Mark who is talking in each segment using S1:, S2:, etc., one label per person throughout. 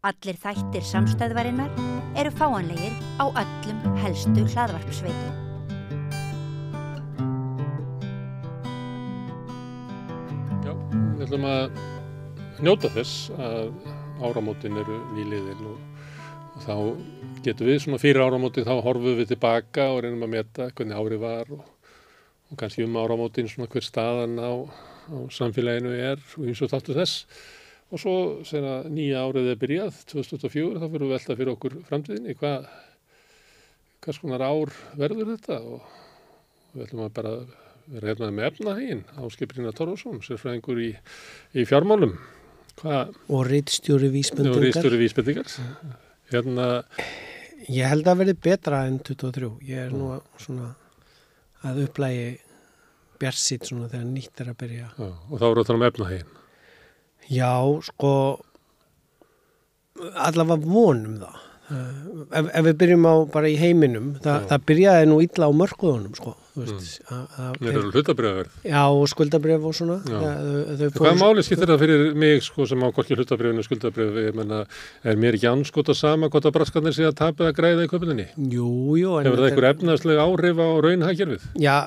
S1: Allir þættir samstæðvarinnar eru fáanlegir á öllum helstu hlaðvarpsveitum.
S2: Já, við ætlum að njóta þess að áramótin eru nýliðin og þá getum við svona fyrir áramótin þá horfum við tilbaka og reynum að meta hvernig árið var og kannski áramótin svona hver staðan á samfélaginu er og eins og þáttur þess. Og svo þegar nýja árið er byrjað, 2024, þá fyrir við velta fyrir okkur framtíðinni, hvers konar ár verður þetta og við ætlum að bara vera hérna með efnahaginn, Ásgeir Brynjar Torfason, sérfræðingur í fjármálum.
S3: Og ritstjóri vísbendingar.
S2: Og ritstjóri vísbendingar.
S3: Ég held að verði betra en 23. Ég nú svona að upplægi bjartsýnn svona þegar nýtt að byrja.
S2: Já, og þá eru að tala efnahaginn.
S3: Já, sko, allavega vonum það. Ef við byrjum á bara í heiminum, það byrjaði nú illa á mörkuðunum, sko.
S2: Það eru hlutabréfaverð.
S3: Já, og skuldabréf og svona.
S2: Hvað máli skiptir það fyrir mig, sko, sem á hvorki hlutabréfinu og skuldabréf? Ég menna, er mér ekki anskota sama hvort að braskarnir sé að tapa eða græða í kaupunni?
S3: Jú.
S2: Hefur það einhver efnaðsleg áhrif á raunhagkerfið?
S3: Já,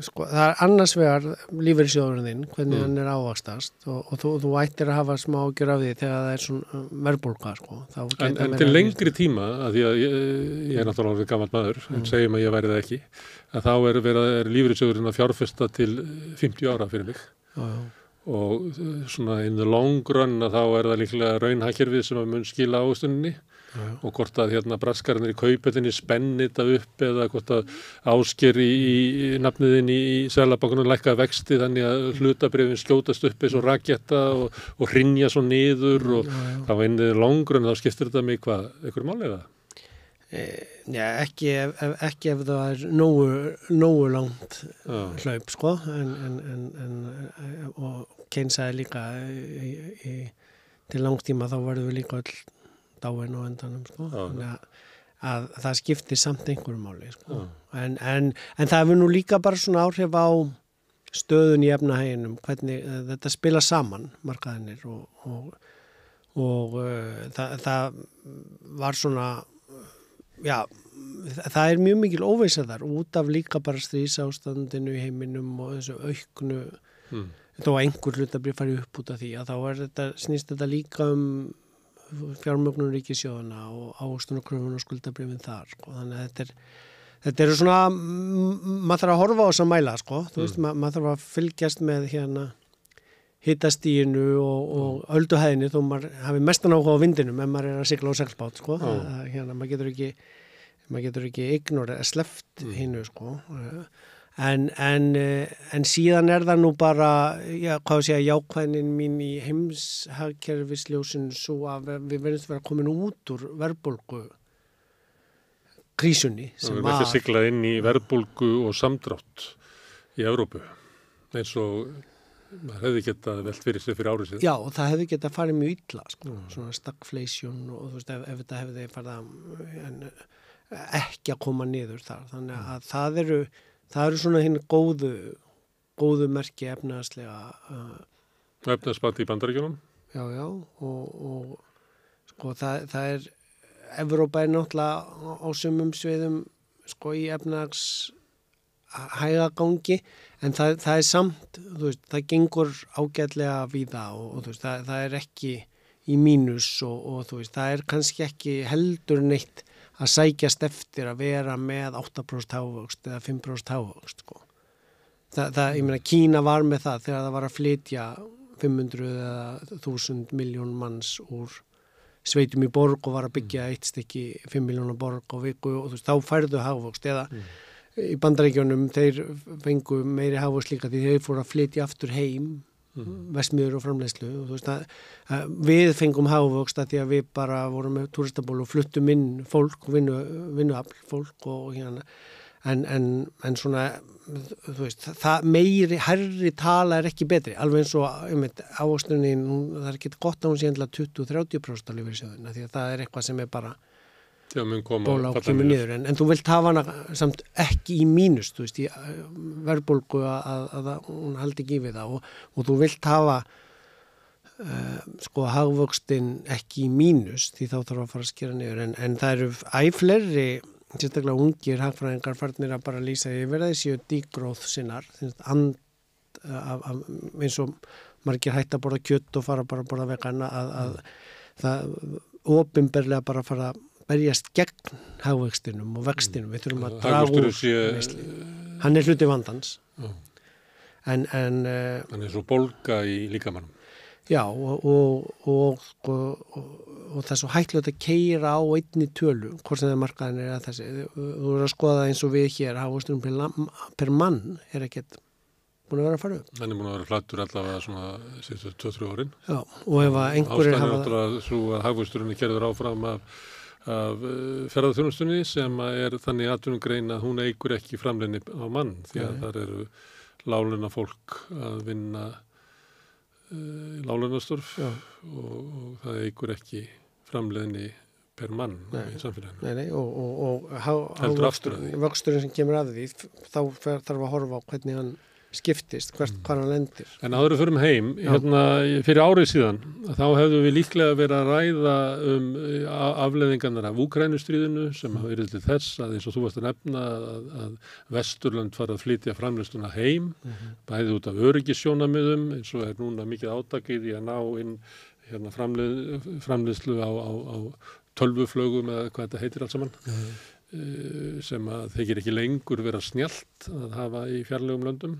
S3: sko, það er annars vegar lífeyrissjóðurinn þinn, hvernig hann er ávaxtast og þú ættir að hafa smá ágjör af því þegar það er svona verðbólga, sko.
S2: En til lengri tíma, að því að ég er náttúrulega orðinn gamall maður, en segjum að ég væri það ekki, að þá er lífeyrissjóðurinn að fjárfesta til 50 ára fyrir mig.
S3: Já.
S2: Og svona in the long run að þá er það líklega raunhagkerfið sem að mun skila ávöxtuninni og hvort að braskarnir í kaupetinni spenni þetta upp eða hvort að Ásgeir í nafniðin í Seðlabankanum lækka vexti þannig að hlutabréfin skjótast upp eins og raketta og hrynja svo niður og þá in the long run þá skiptir þetta mig einhver máli eða?
S3: Já, ekki ef það er nógu langt hlaup, sko, og Keynes sagði líka til langstíma þá verðum við líka öll dáin á endanum, sko, þannig að það skiptir samt einhverju máli, sko, en það hefur nú líka bara svona áhrif á stöðun í efnahaginum, hvernig þetta spila saman, markaðinir og það var svona. Já, það er mjög mikil óvissa þar út af líka bara stríðsástandinu í heiminum og þessu auknu þó að einhver hlutabréf fari upp út af því að þá snýst þetta líka fjármögnun ríkissjóðana og ávöxtunarkröfun og skuldabréfin þar, sko. Þannig að þetta eru svona maður þarf að horfa á þess að mæla, sko. Þú veist, maður þarf að fylgjast með hitastíginu og ölduhæðinni þó maður hafi mestan áhuga á vindinum ef maður er að sigla á seglbát, sko. Maður getur ekki sleppt hinu, sko. En síðan er það nú bara, jákvæðnin mín í heimshagkerfisljósinu svo að við verðum að vera komin út úr verðbólgu krísunni.
S2: Við verðum ekki að sigla inn í verðbólgu og samdrátt í Evrópu eins og maður hefði getað velt fyrir sig fyrir árið síðan. Já, og það hefði getað farið mjög illa, sko. Svona stagflation og þú veist, ef þetta hefði farið ekki að koma niður þar. Þannig að það eru svona hinn góðu merki efnahagslega. Efnahagsbati í Bandaríkjunum? Já,
S3: og sko það er, Evrópa er náttúrulega á sumum sviðum, sko, í hægagangi, en það er samt, þú veist, það gengur ágætlega víða og þú veist, það er ekki í mínus og þú veist, það er kannski ekki heldur neitt að sækjast eftir að vera með 8% hagvöxt eða 5% hagvöxt, sko. Ég meina, Kína var með það þegar það var að flytja 500 eða 1000 miljón manns úr sveitum í borg og var að byggja eitt stykki 5 miljónar borg á viku og þú veist, þá færðu hagvöxt eða í Bandaríkjunum, þeir fengu meiri hagvöxt líka því þeir fóru að flytja aftur heim, verksmiðjur og framleiðslu og þú veist að við fengum hagvöxt að því að við bara vorum með túristaból og fluttum inn fólk og vinnuafl fólk og en svona, þú veist, það hærri tala er ekki betri, alveg eins og ávöxtunin, það er ekki gott að hún sé endla 20-30% á lífeyrissjóðina því að það er eitthvað sem er bara bóla á kemur niður, en þú vilt hafa hana samt ekki í mínus, þú veist, í verðbólgu að hún haldi ekki við það og þú vilt hafa sko hagvöxtin ekki í mínus því þá þarf að fara að skera niður en það eru æfleiri sérstaklega ungir hagfræðingar farnir að bara lýsa yfir þessi degrowth sinnar eins og margir hætta að borða kjöt og fara bara að borða vegana að það opinberlega bara fara að berjast gegn hagvöxtinum og vextinum við þurfum að draga úr neyslu. Hann hluti vandans en hann
S2: svo bólga í líkamannum.
S3: Já og það er svo hættulegt að keyra á einni tölu, hvort sem það markaðin að þessi, þú voru að skoða eins og við hér, hagvöxturinn per mann ekkert búin að vera að fara upp.
S2: Hann búin að vera flattur allavega svona síðustu 2-3 árin.
S3: Já, og ef að einhverjir
S2: hafa... Ástæðan náttúrulega svo að hagvöxturinn kerður áfram af ferðaþjónustunni sem þannig atvinnugrein að hún eykur ekki framleiðni á mann því að þar eru láglauna fólk að vinna láglaunastörf og það eykur ekki framleiðni per mann í samfélaginu.
S3: Nei, og vöxturinn sem kemur af því, þá þarf að horfa á hvernig hann skiptist, hvað hann lendir. En
S2: áður við förum heim, fyrir árið síðan, þá hefðum við líklega verið að ræða afleiðingarnar af Úkraínustríðinu sem hafa verið til þess að eins og þú varst að nefna að Vesturlönd fara að flytja framleiðsluna heim, bæði út af öryggissjónarmiðum, eins og núna mikið átakið í að ná inn framleiðslu á tölvuflögum eða hvað þetta heitir allt saman. Sem að þykir ekki lengur vera snjallt að hafa í fjarlægum löndum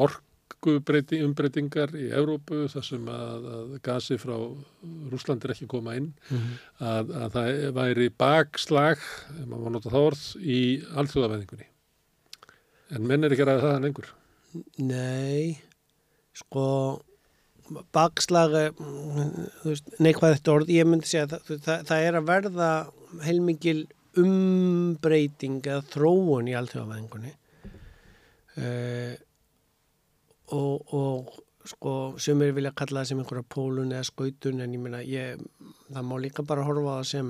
S2: orkubreytingar í Evrópu þar sem að gasi frá Rússlandi ekki koma inn að það væri bakslag ef maður má nota það orð í alþjóðavæðingunni en menn ekki að ræða það lengur.
S3: Nei sko bakslag neikvæð þetta orð, ég myndi segja það að verða heilmikil umbreyting eða þróun í alþjóðavæðingunni og sko sumir vilja kalla það sem einhverja pólun eða skautun en ég meina það má líka bara horfa á það sem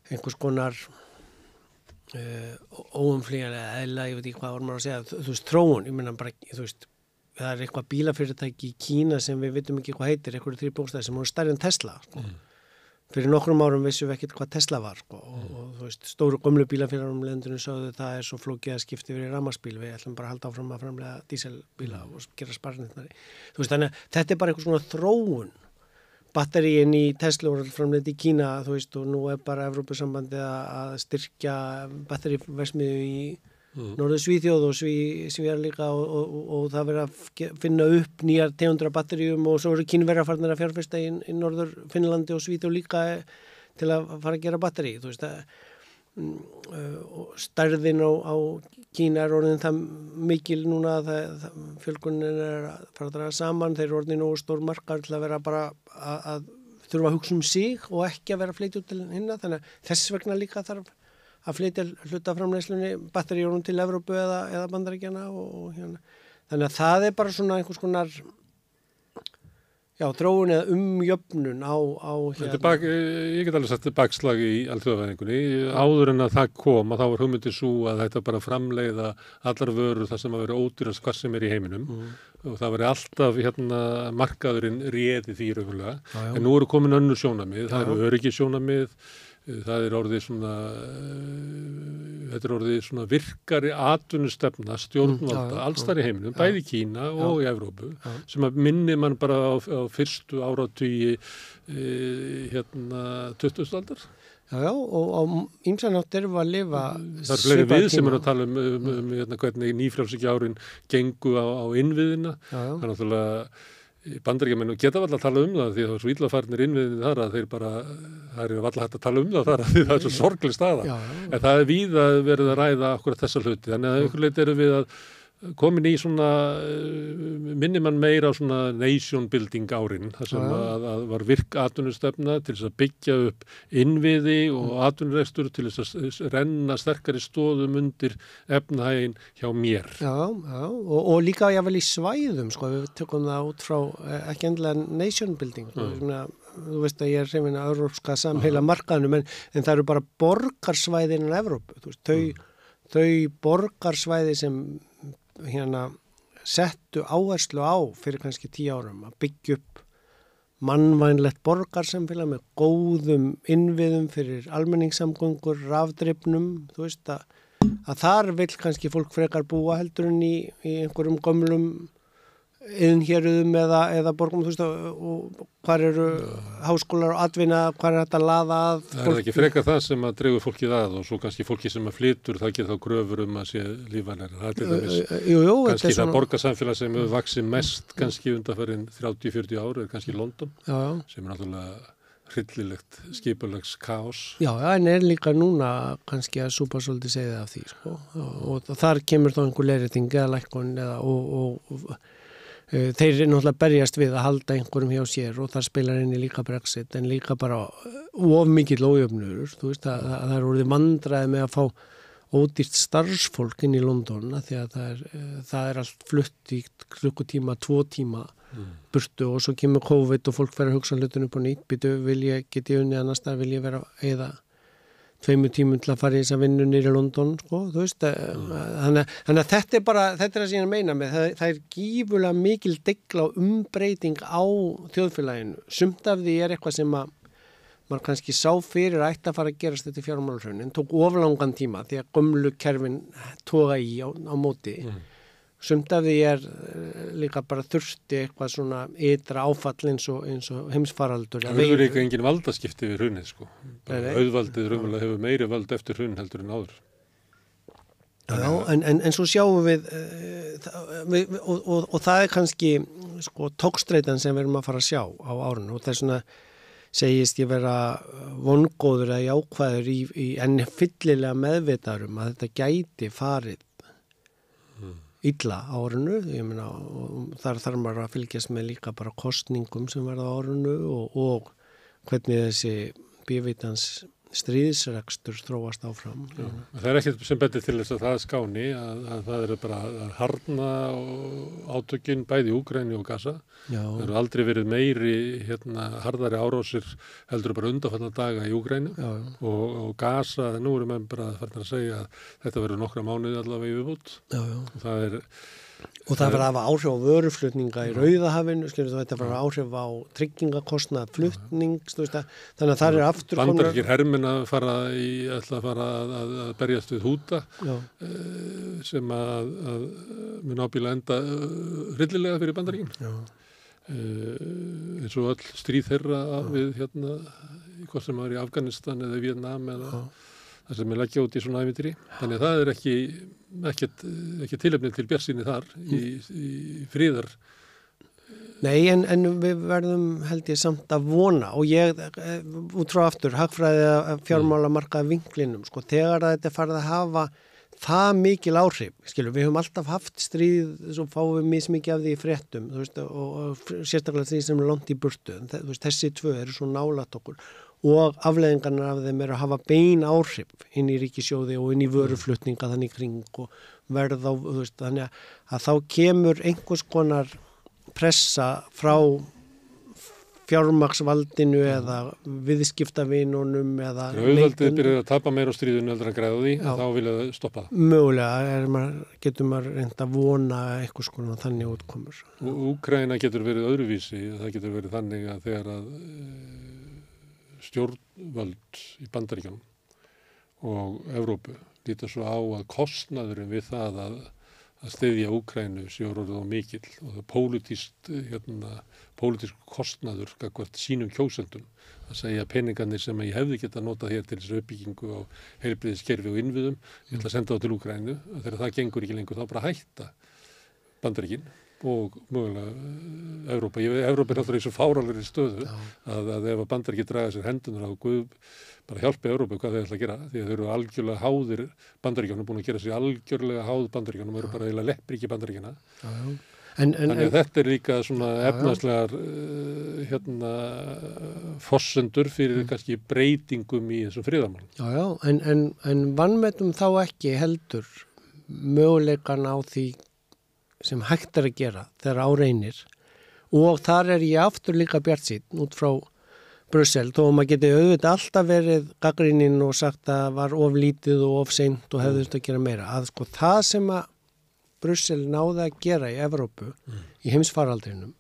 S3: einhvers konar óumflýjanlega eðla, ég veit ekki hvað voru maður að segja þú veist þróun, ég meina bara þú veist það er eitthvað bílafyrirtæki í Kína sem við vitum ekki hvað heitir, einhverju 3 bókstæðir sem voru stærri en Tesla sko. Fyrir nokkrum árum vissum við ekkert hvað Tesla var sko. og þú veist, stóru gömlu bílafyrirtæki lendinu sögðu það svo flókið að skipta yfir í rafmagnsbíl, við ætlum bara að halda áfram að framleiða díselbíla og gera sparnirnar. Þú veist, þannig að þetta er bara eitthvað svona þróun. Batteríin í Tesla voru framleidd í Kína, þú veist, og nú bara Evrópusambandið að styrkja batteríverksmiðju í Norður Svíþjóð og Svíar líka og það verið að finna upp nýjar tegundur af batteríum og svo eru Kínverjar farnir að fjárfesta í Norður Finnlandi og Svíþjóð líka til að fara að gera batterí. Þú veist og stærðin á Kína orðin það mikil núna að fjölgunin að fara að draga saman, þeir eru orðin og stór markar til að vera bara að þurfa að hugsa sig og ekki að vera að flytja út til hinna, þannig að þess vegna líka þarf að flytja hlutaframleiðslunni batteríunum til Evrópu eða Bandaríkjanna og hérna. Þannig að það er bara svona einhvers konar þróun eða umjöfnun á hérna.
S2: Ég get alveg sagt bakslag í alþjóðavæðingunni. Áður en að það kom að þá var hugmyndin sú að þetta bara framleiða allar vörur þar sem að vera ódýrast hvað sem er í heiminum og það veri alltaf markaðurinn réði því raunverulega. En nú eru komin önnur sjónarmið, það eru öryggissjónarmið. Það er orðið svona virkari atvinnustefna stjórnvalda allstar í heiminum, bæði í Kína og í Evrópu, sem að minni mann bara á fyrstu áratugi 20. aldar.
S3: Já, og á ýmsanátt erum við að lifa
S2: það er fleiri við sem eru að tala um hvernig nýfrjálshyggja árin gengu á innviðina. Það er náttúrulega Bandaríkjamenn geta varla að tala um það því að það er svo illa farnir innviðinni þar að það er varla hægt að tala um það þar að því það er svo sorgleg staða. En það er víða verið að ræða akkurat þessa hluti. Þannig að einhver leyti erum við að komin í svona, minni mann meira á svona nation building árin, þar sem að var virk atvinnustefna til þess að byggja upp innviði og atvinnurekstur til þess að renna sterkari stoðum undir efnahaginn hjá mér.
S3: Og líka jáfnvel í svæðum, sko, við tökum það út frá ekki endilega nation building, þú veist að ég hrifinn að európska samheila markaðnum, en það eru bara borgarsvæðin í Evrópu, þú veist, þau borgarsvæði sem settu áherslu á fyrir kannski 10 árum að byggja upp mannvænlegt borgarsamfélag með góðum innviðum fyrir almenningssamgöngur, rafdreifnum, þú veist að þar vil kannski fólk frekar búa heldur en í einhverjum gömlum iðnhéruðum eða borgum, þú veist, og hvar eru háskólar og atvinna, hvar er þetta að laða að fólki?
S2: Það ekki frekar það sem að dregur fólkið að og svo kannski fólki sem að flytur, það getur þá gröfur að sé lífvænlegra. Það er til dæmis kannski það borgarsamfélag sem hefur vaxið mest kannski undanfarin 30-40 ár er kannski London, sem er náttúrulega hryllilegt skipulags kaos. Já,
S3: en er líka núna kannski að súpa svolítið segið af því, sko, og þar kemur þá einhver leiðrétting eða lækkun og þeir eru náttúrulega berjast við að halda einhverjum hjá sér og þar spilar inni líka Brexit en líka bara of mikill ójöfnur, þú veist að það er orðið vandræði með að fá ódýrt starfsfólk inn í London því að það er allt flutt í klukkutíma, 2 tíma burtu og svo kemur COVID og fólk fer að hugsa hlutunum upp á nýtt, get ég unnið annars þar, vil ég vera eða 2 tímum til að fara í þessa vinnu niður í London, sko, þú veist, þannig að þetta er það sem ég meina með, það er gífurlega mikil degla og umbreyting á þjóðfélaginu, sumt af því er eitthvað sem að maður kannski sá fyrir að ætti að fara að gerast þetta í fjármálahruninu, tók oflangan tíma því að gömlu kerfin toga í á móti, sumt af því er líka bara þurfti eitthvað svona ytra áfall eins og heimsfaraldur.
S2: Það verður líka engin valdaskipti við hrunið, sko. Auðvaldið raunverulega hefur meiri vald eftir hrun heldur en áður.
S3: Já, en svo sjáum við og það er kannski sko tókstreitan sem við erum að fara að sjá á árinu og það er svona segist ég vera vongóður eða jákvæður í enn fyllilega meðvitaðum að þetta gæti farið illa á árinu, ég meina þar þarf maður að fylgjast með líka bara kosningum sem verða á árinu og hvernig þessi bíóvitans stríðsrekstur þróast áfram.
S2: Já, það er ekkert sem betur til þess að það skáni að það er bara að harðna átökin bæði í Úkraínu og Gaza. Já. Það eru aldrei verið meiri harðari árásir heldur bara undanfarna daga í Úkraínu og Gaza, nú erum við bara farin að segja að þetta verður nokkra mánuði allavega í viðbót.
S3: Og það verður að hafa áhrif á vöruflutninga í Rauðahafinu, þetta verður áhrif á tryggingakostnað flutnings, þannig að það er aftur
S2: Bandaríkir hermenn að fara að berjast við Húta sem að mun ábyggilega enda hryllilega fyrir Bandaríkin. Eins og öll stríð þeirra við hvort sem var í Afganistan eða Vietnam eða það sem er leggja út í svona ævintýri. Þannig að það er ekki tilefni til bjartsýni þar í friðar.
S3: Nei, en við verðum held ég samt að vona og ég út frá aftur hagfræði að fjármálamarkaða vinklinum, sko, þegar þetta farið að hafa það mikil áhrif, við höfum alltaf haft stríð, svo fáum við mismikið af því í fréttum, þú veist, og sérstaklega því sem er langt í burtu, þessi tvö eru svo nálægt okkur og afleiðingarnar af þeim eru að hafa bein áhrif inn í ríkissjóði og inn í vöruflutninga þannig kring og verð á, þú veist, þannig að þá kemur einhvers konar pressa frá fjármagnsvaldinu eða viðskiptavinunum eða
S2: auðvaldið byrjar að tapa meira á stríðinu heldur að græða því, þá vilja það stoppa það.
S3: Mögulega getur maður reynt að vona eitthvað svona þannig útkomur.
S2: Úkraína getur verið öðruvísi, það getur verið þannig að þegar að stjórnvöld í Bandaríkjunum og Evrópu líta svo á að kostnaðurinn við það að styðja Úkraínu sé orðið á mikill og það pólitísku kostnaður gagnvart sínum kjósendum að segja peningarnir sem ég hefði getað notað hér til þessu uppbyggingu á heilbrigðiskerfi og innviðum, ég ætla að senda þá til Úkraínu og þegar það gengur ekki lengur þá bara hætta Bandaríkin og mögulega Evrópa. Evrópa er alltaf í svo fáránlegri stöðu að ef Bandaríkin draga sér hendunar á Guð bara hjálpa Evrópu hvað þeir ætla að gera því að þeir eru algjörlega háðir Bandaríkjunum, búin að gera sig algjörlega háð Bandaríkjunum, eru bara eiginlega leppríki Bandaríkjana. Þannig að þetta er líka svona efnaðslegar forsendur fyrir kannski breytingum í þessum friðarmálum.
S3: En vanmetum þá ekki heldur möguleikan á því sem hægt er að gera þegar á reynir og þar er ég aftur líka bjartsýnn út frá Brussel, þó maður geti auðvitað alltaf verið gagnrýninn og sagt að var of lítið og of seint og hefði þetta að gera meira. Að sko það sem að Brussel náði að gera í Evrópu í heimsfaraldrinum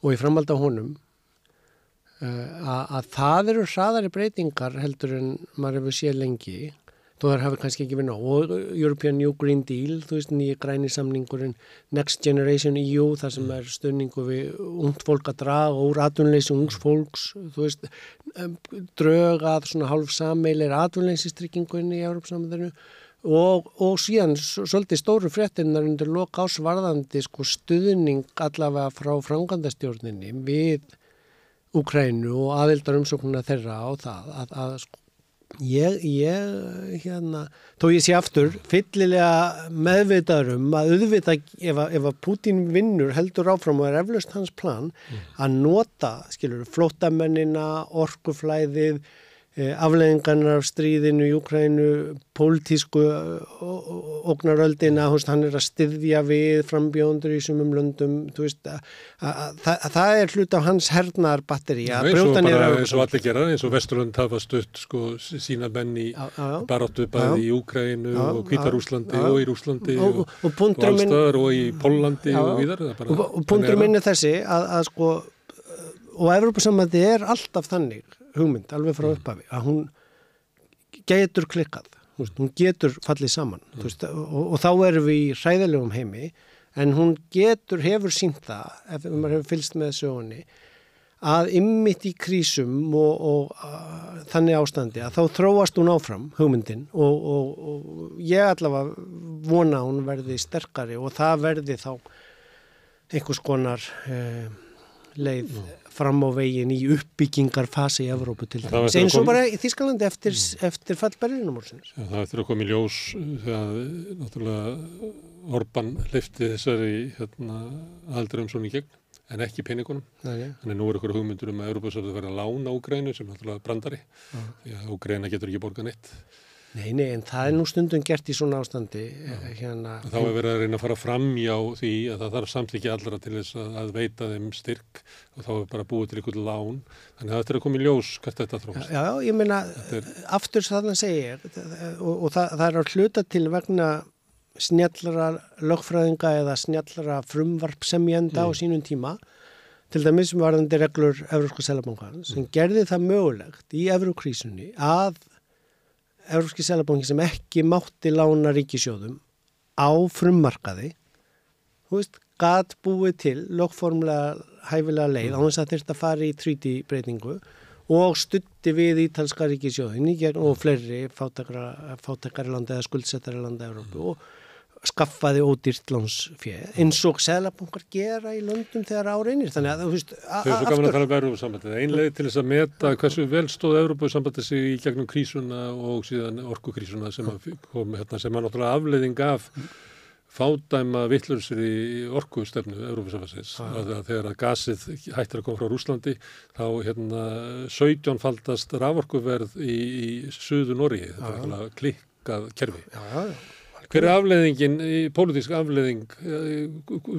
S3: og í framhaldi af honum að það eru hraðari breytingar heldur en maður hefur séð lengi, þó þar hafi kannski ekki verið nóg, og European New Green Deal, þú veist, nýji græni samningurinn, Next Generation EU, þar sem er stuðningu við ungt fólk að draga úr atvinnuleysi ungs fólks, þú veist, drög að svona hálf sameilir atvinnuleysistryggingunni í Evrópusambandinu og síðan svolítið stóru fréttinnar undir lok árs varðandi sko stuðning allavega frá framkvæmdastjórninni við Úkraínu og aðildarumsóknina þeirra á það að sko ég þó ég sé aftur fyllilega meðvitaður að auðvitað ef að Pútín vinnur heldur áfram og eflaust hans plan að nota, flóttamennina, orkuflæðið, afleiðingarnar af stríðinu í Úkraínu, pólitísku ógnaröldina, hann að styðja við frambjóðendur í sumum löndum, þú veist, það hluti af hans hernaðarbatteri að brjóta niður
S2: eins og allir gera, eins og Vesturlönd hafa stutt sko sína menn í baráttu bæði í Úkraínu og Hvíta-Rússlandi og í Rússlandi og allstaðar og í Póllandi og víðar.
S3: Og punktur minn er þessi að sko, og Evrópusambandið er alltaf þannig hugmynd, alveg frá upphafi, að hún getur klikkað, hún getur fallið saman, og þá erum við í hræðilegum heimi, en hún hefur sýnt það, ef maður hefur fylgst með sögunni, að einmitt í krísum og þannig ástandi, að þá þróast hún áfram, hugmyndin, og ég allavega vona að hún verði sterkari og það verði þá einhvers konar leið fram á veginn í uppbyggingarfasi í Evrópu til þess. Eins og bara í Þýskalandi eftir fall Berlínarmúrsins.
S2: Já, það eftir að koma í ljós þegar náttúrulega Orbán hleypti þessari aðildarumsókn í gegn, en ekki peningunum. Þannig nú er ykkur hugmyndur að Evrópusambandið verði að lána Úkraínu sem náttúrulega brandari. Því að Úkraína getur ekki borgað neitt.
S3: Nei, en það er nú stundum gert í svona ástandi.
S2: Þá er verið að reyna að fara fram hjá því að það þarf samþykki allra til þess að veita þeim styrk og þá er bara búið til ykkur lán. Þannig að þetta er að koma í ljós hvert þetta þróast. Já,
S3: ég meina, aftur þarna segir, og það er að hluta til vegna snjallara lögfræðinga eða snjallara frumvarpsemjenda á sínum tíma, til dæmis varðandi reglur Evrópska seðlabankans, sem gerði það mögulegt í Evrókrísunni að Evrópski seðlabanki sem ekki mátti lána ríkissjóðum á frummarkaði, gat búið til lögformlega hæfilega leið á þess að þyrfti að fara í treaty-breytingu og studdi við ítalska ríkissjóðin og fleiri fátækari landa eða skuldsettari landa Evrópu og skaffaði ódýrt lánsfé eins og seðlabankar gera í löndum þegar áreinir. Þannig að þú veist
S2: þau er svo gaman að tala um Evrópusambandið. Ein leið til þess að meta hversu vel stóð Evrópusambandið sig í gegnum krísuna og síðan orkukrísuna sem kom sem náttúrulega afleiðing af fádæma vitlausri orkustefnu Evrópusambandsins. Þegar að gasið hættir að koma frá Rússlandi þá 17-faldast raforkuverð í Suður Noregi. Þetta er náttúrulega klikkað kerfi. Hver er afleiðingin, pólitísk afleiðing,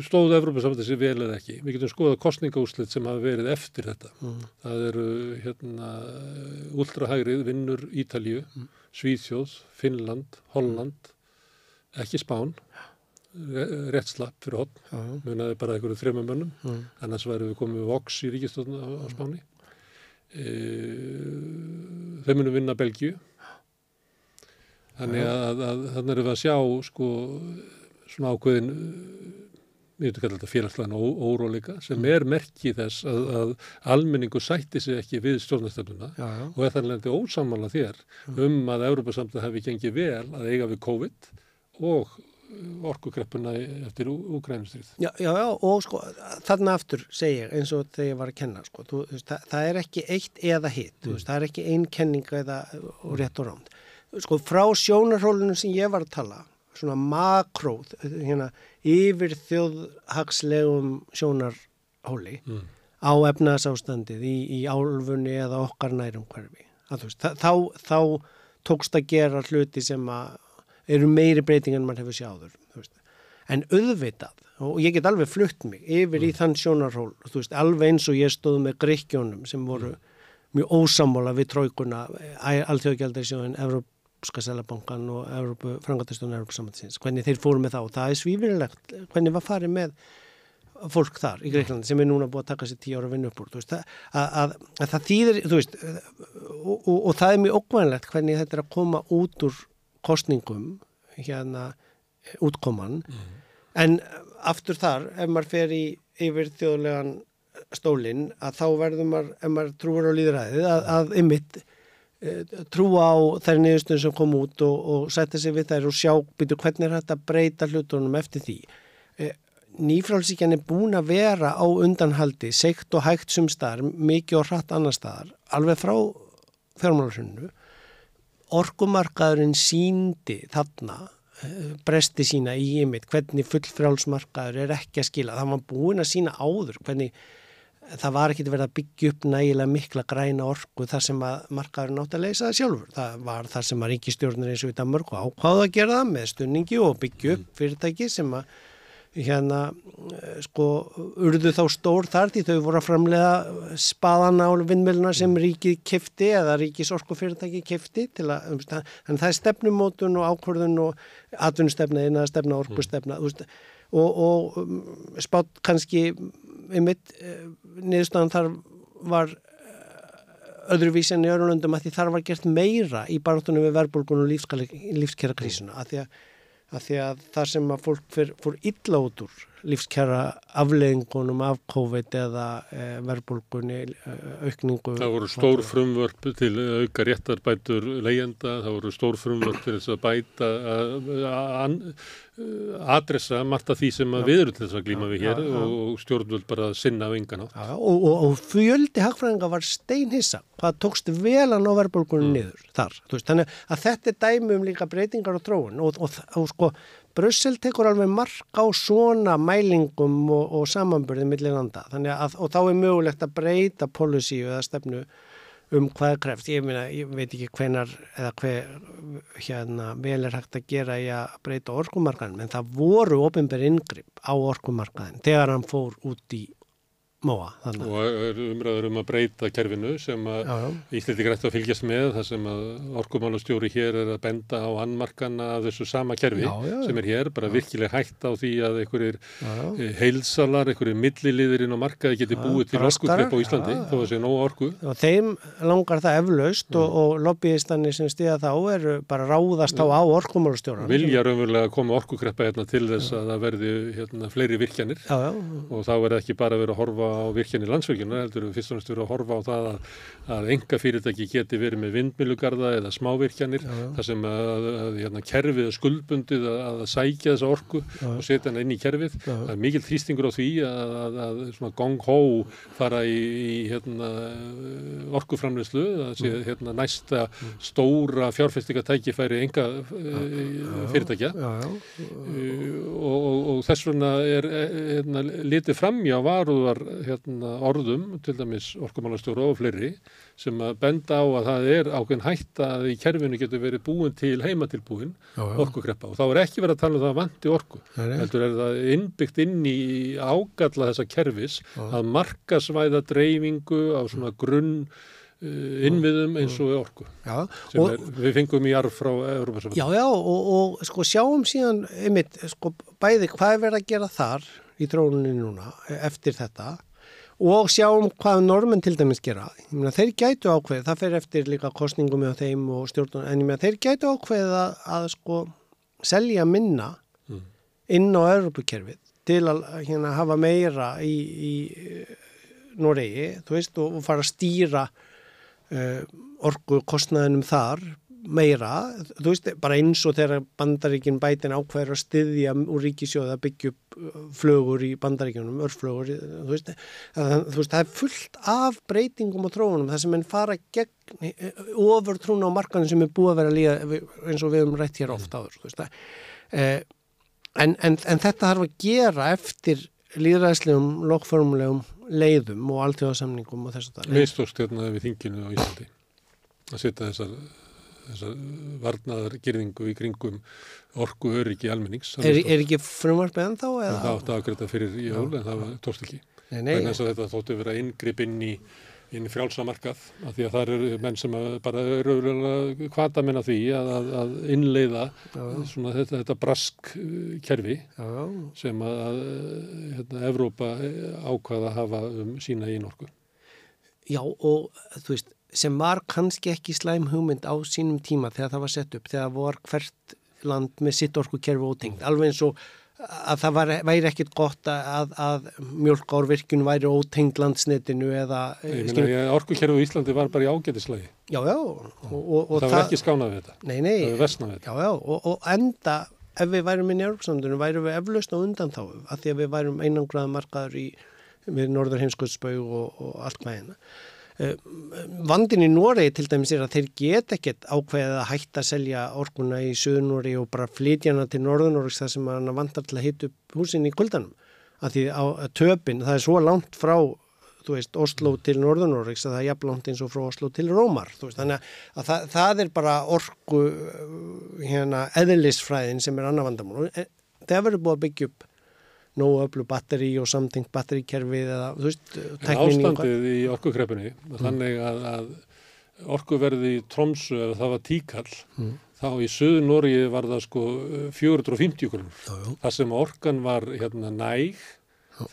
S2: stóð Evrópusambandið sig vel eða ekki? Við getum skoðað kosningaúrslit sem hafa verið eftir þetta. Það eru ultrahægrið vinnur Ítalíu, Svíþjóð, Finnland, Holland, ekki Spán, rétt slapp fyrir horn, munaði bara einhverju 3 mönnum, annars væru við komið Vox í ríkisstjórn á Spáni. Þeir munu vinna Belgíu. Þannig að þannig erum við að sjá sko svona ákveðin, við getum kallað þetta félagslegan óróleika sem er merki þess að almenningur sætti sig ekki við stjórnarstefnuna og er þannig ósammála þér að Evrópusambandið hafi gengið vel að eiga við COVID og orkukreppuna eftir Úkraínustríð.
S3: Já, og sko þarna aftur segi ég eins og þegar ég var að kenna sko, það er ekki eitt eða hitt, það er ekki ein kenning eða rétt og ránd. Sko frá sjónarhólunum sem ég var að tala, svona makróð, yfir þjóðhagslegum sjónarhóli á efnahagsástandið í álfunni eða okkar nærumhverfi. Þá tókst að gera hluti sem eru meiri breyting en mann hefur séð áður. En auðvitað, og ég get alveg flutt mig yfir í þann sjónarhól, alveg eins og ég stóð með Grikkjónum sem voru mjög ósammála við tróikuna, Alþjóðagjaldeyrissjóðinn, Evrópska seðlabankan og framkvæmdastjórn Evrópusambandsins, hvernig þeir fóru með það og það er svívirðilegt, hvernig var farið með fólk þar í Greiklandi sem núna búið að taka sér 10 ára vinnu upp úr, þú veist, að það þýðir, þú veist, og það mjög ógnvænlegt hvernig þetta að koma út úr kosningum, útkoman, en aftur þar, ef maður fer yfir þjóðlegan stólinn, að þá verður maður, ef maður trúir á lýðræðið, að einmitt trúa á þær niðurstöður sem kom út og setja sig við þær og sjá hvernig þetta breyta hlutunum eftir því. Nýfrjálshyggjan búin að vera á undanhaldi, seigt og hægt sumstaðar, mikið og hratt annar staðar, alveg frá fjármálahruninu. Orkumarkaðurinn sýndi þarna bresti sína í einmitt, hvernig fullfrjálsmarkaður ekki að skila. Það var búin að sína áður, hvernig það var ekki verið að byggja upp nægilega mikla græna orku þar sem að markaðurinn átti að leysa það sjálfur. Það var þar sem að ríkisstjórnir eins og í Danmörku ákváðu að gera það með stunningi og byggja upp fyrirtæki sem að urðu þá stór þar því þau voru að framleiða spaðana á vindmylluna sem ríkið keypti eða ríkisorkufyrirtæki keypti til að, en það stefnumótun og ákvörðun og atvinnustefna, iðnaðarstefna, orkustefna, og spátt kannski einmitt niðurstaðan þar var öðruvísi en í öðrum löndum að því þar var gert meira í baráttunum við verðbólgun og lífskjarakrísuna að því að það sem að fólk fór illa út úr lífskjara afleiðingunum af COVID eða verðbólgunni, aukningu. Það
S2: voru stór frumvörp til auka réttarbætur leigjenda, það voru stór frumvörp til þess að bæta adressa margt af því sem við erum til þess að glíma við hér og stjórnvöld bara sinna á engan átt.
S3: Og fjöldi hagfræðinga var steinhissa. Það tókst vel að ná verðbólgunni niður þar. Þannig að þetta dæmi líka breytingar og þróun og sko Brussel tekur alveg mark á svona mælingum og samanburði milli landa. Þannig að og þá mögulegt að breyta policy eða stefnu hvað krefst. Ég veit ekki hvenar eða vel hægt að gera í að breyta orkumarkaðin, en það voru opinber inngrip á orkumarkaðin þegar hann fór út í móa.
S2: Og umræður að breyta kerfinu sem að Íslendingar ættu að fylgjast með, það sem að orkumálastjóri hér að benda á annmarkana af þessu sama kerfi sem hér, bara virkilega hægt á því að einhverjir heilsalar, einhverjir milliliðir inn á markaði geti búið til orkukrepp á Íslandi, þó að sé nóg orku.
S3: Og þeim langar það eflaust og lobbyistanir sem stiða þá eru bara ráðast á orkumálastjóran.
S2: Vilja raunverulega koma orkukreppa til þess að það verði fleiri virkjanir og þá er ekki bara verið að horfa á virkjanir Landsvirkjunar, heldur við fyrst og næst verið að horfa á það að einkafyrirtæki geti verið með vindmyllugarða eða smávirkjanir, þar sem að kerfið er skuldbundið að sækja þessa orku og setja hana inn í kerfið. Það er mikill þrýstingur á því að svona gong-hó fara í orkuframleiðslu, það sé næsta stóra fjárfestingatækifæri einkafyrirtækja og þess vegna er litið framhjá varúðar orðum, til dæmis orkumálastjóra og fleiri, sem að benda á að það er ákveðin hætta að í kerfinu getur verið búin til heimatilbúin orkukreppa og þá er ekki verið að tala um það að vanti orku. Heldur er það innbyggt inn í ágalla þessa kerfis að markasvæða dreifingu á svona grunn innviðum eins og orku sem við fengum í arf frá Evrópusambandinu.
S3: Já, og sko sjáum síðan einmitt, sko bæði hvað er verið að gera þar í þróuninni núna eftir þetta og sjáum hvað normenn til dæmis gera. Ég meina, þeir gætu ákveðið, það fer eftir líka kosningum með þeim og stjórnum, en ég meina, þeir gætu ákveðið að sko selja minna inn á Evrópukerfið til að hafa meira í Noregi, þú veist, og fara að stýra orkukostnaðinum þar meira, þú veist, bara eins og þegar Bandaríkin bætin ákveður að styðja úr ríkissjóði að byggja upp flögur í Bandaríkjunum, örflögur, þú veist, það er fullt af breytingum og þróunum, það sem enn fara gegn ofurtrúna á markanum sem er búið að vera líða eins og við höfum rætt hér oft áður, þú veist, en þetta þarf að gera eftir lýðræðislegum, lokformulegum leiðum og alþjóðasamningum og þess að það.
S2: Mistókst við þinginu á Íslandi að setja þessar varnaðargirðingu í kringum orku öryggi almennings.
S3: Er ekki frumvarpið ennþá?
S2: Það átti að afgreita fyrir jól en það tókst ekki. Vegna þess að þetta þótti vera inngrip inn í inn í frjálsa markað, af því að það eru menn sem bara eru hvata menn að því að innleiða svona þetta brask kerfi sem að Evrópa ákvaða að hafa sína orku.
S3: Já, og þú veist, sem var kannski ekki slæm hugmynd á sínum tíma þegar það var sett upp, þegar var hvert land með sitt orkukerfi ótengt, alveg eins og að það væri ekkit gott að Mjólkárvirkjun væri ótengd landsnetinu eða...
S2: Orkukerfi á Íslandi var bara í ágætislagi.
S3: Já. Og
S2: það var ekki skánað við þetta.
S3: Nei.
S2: Það var versnað við þetta.
S3: Já, og enda, ef við værum inn í Evrópusambandinu, værum við eflaust á undanþágu, af því að við værum einangraða markaður við Norður-Heimskautsbaug og allt hvað hérna. Vandinn í Noregi til dæmis að þeir geta ekkert ákveðið að hætta að selja orkuna í Suður-Noregi og bara flytja hana til Norður-Noregs þar sem hana vantar til að hita upp húsin í kuldanum. Af því á töpin, það er svo langt frá, þú veist, Oslo til Norður-Noregs að það er jafn langt eins og frá Oslo til Rómar. Þú veist, þannig að það er bara orku eðlisfræðin sem er annað vandamál. Það verður búið að byggja upp nógu öflug batteri og samtengt batterikerfið eða, þú veist, teknín...
S2: Ástandið í orkukreppunni, þannig að orkuverði í Tromsø, ef það var tíkall, þá í Suður-Noregi var það 450 krónur. Það sem orkan var næg,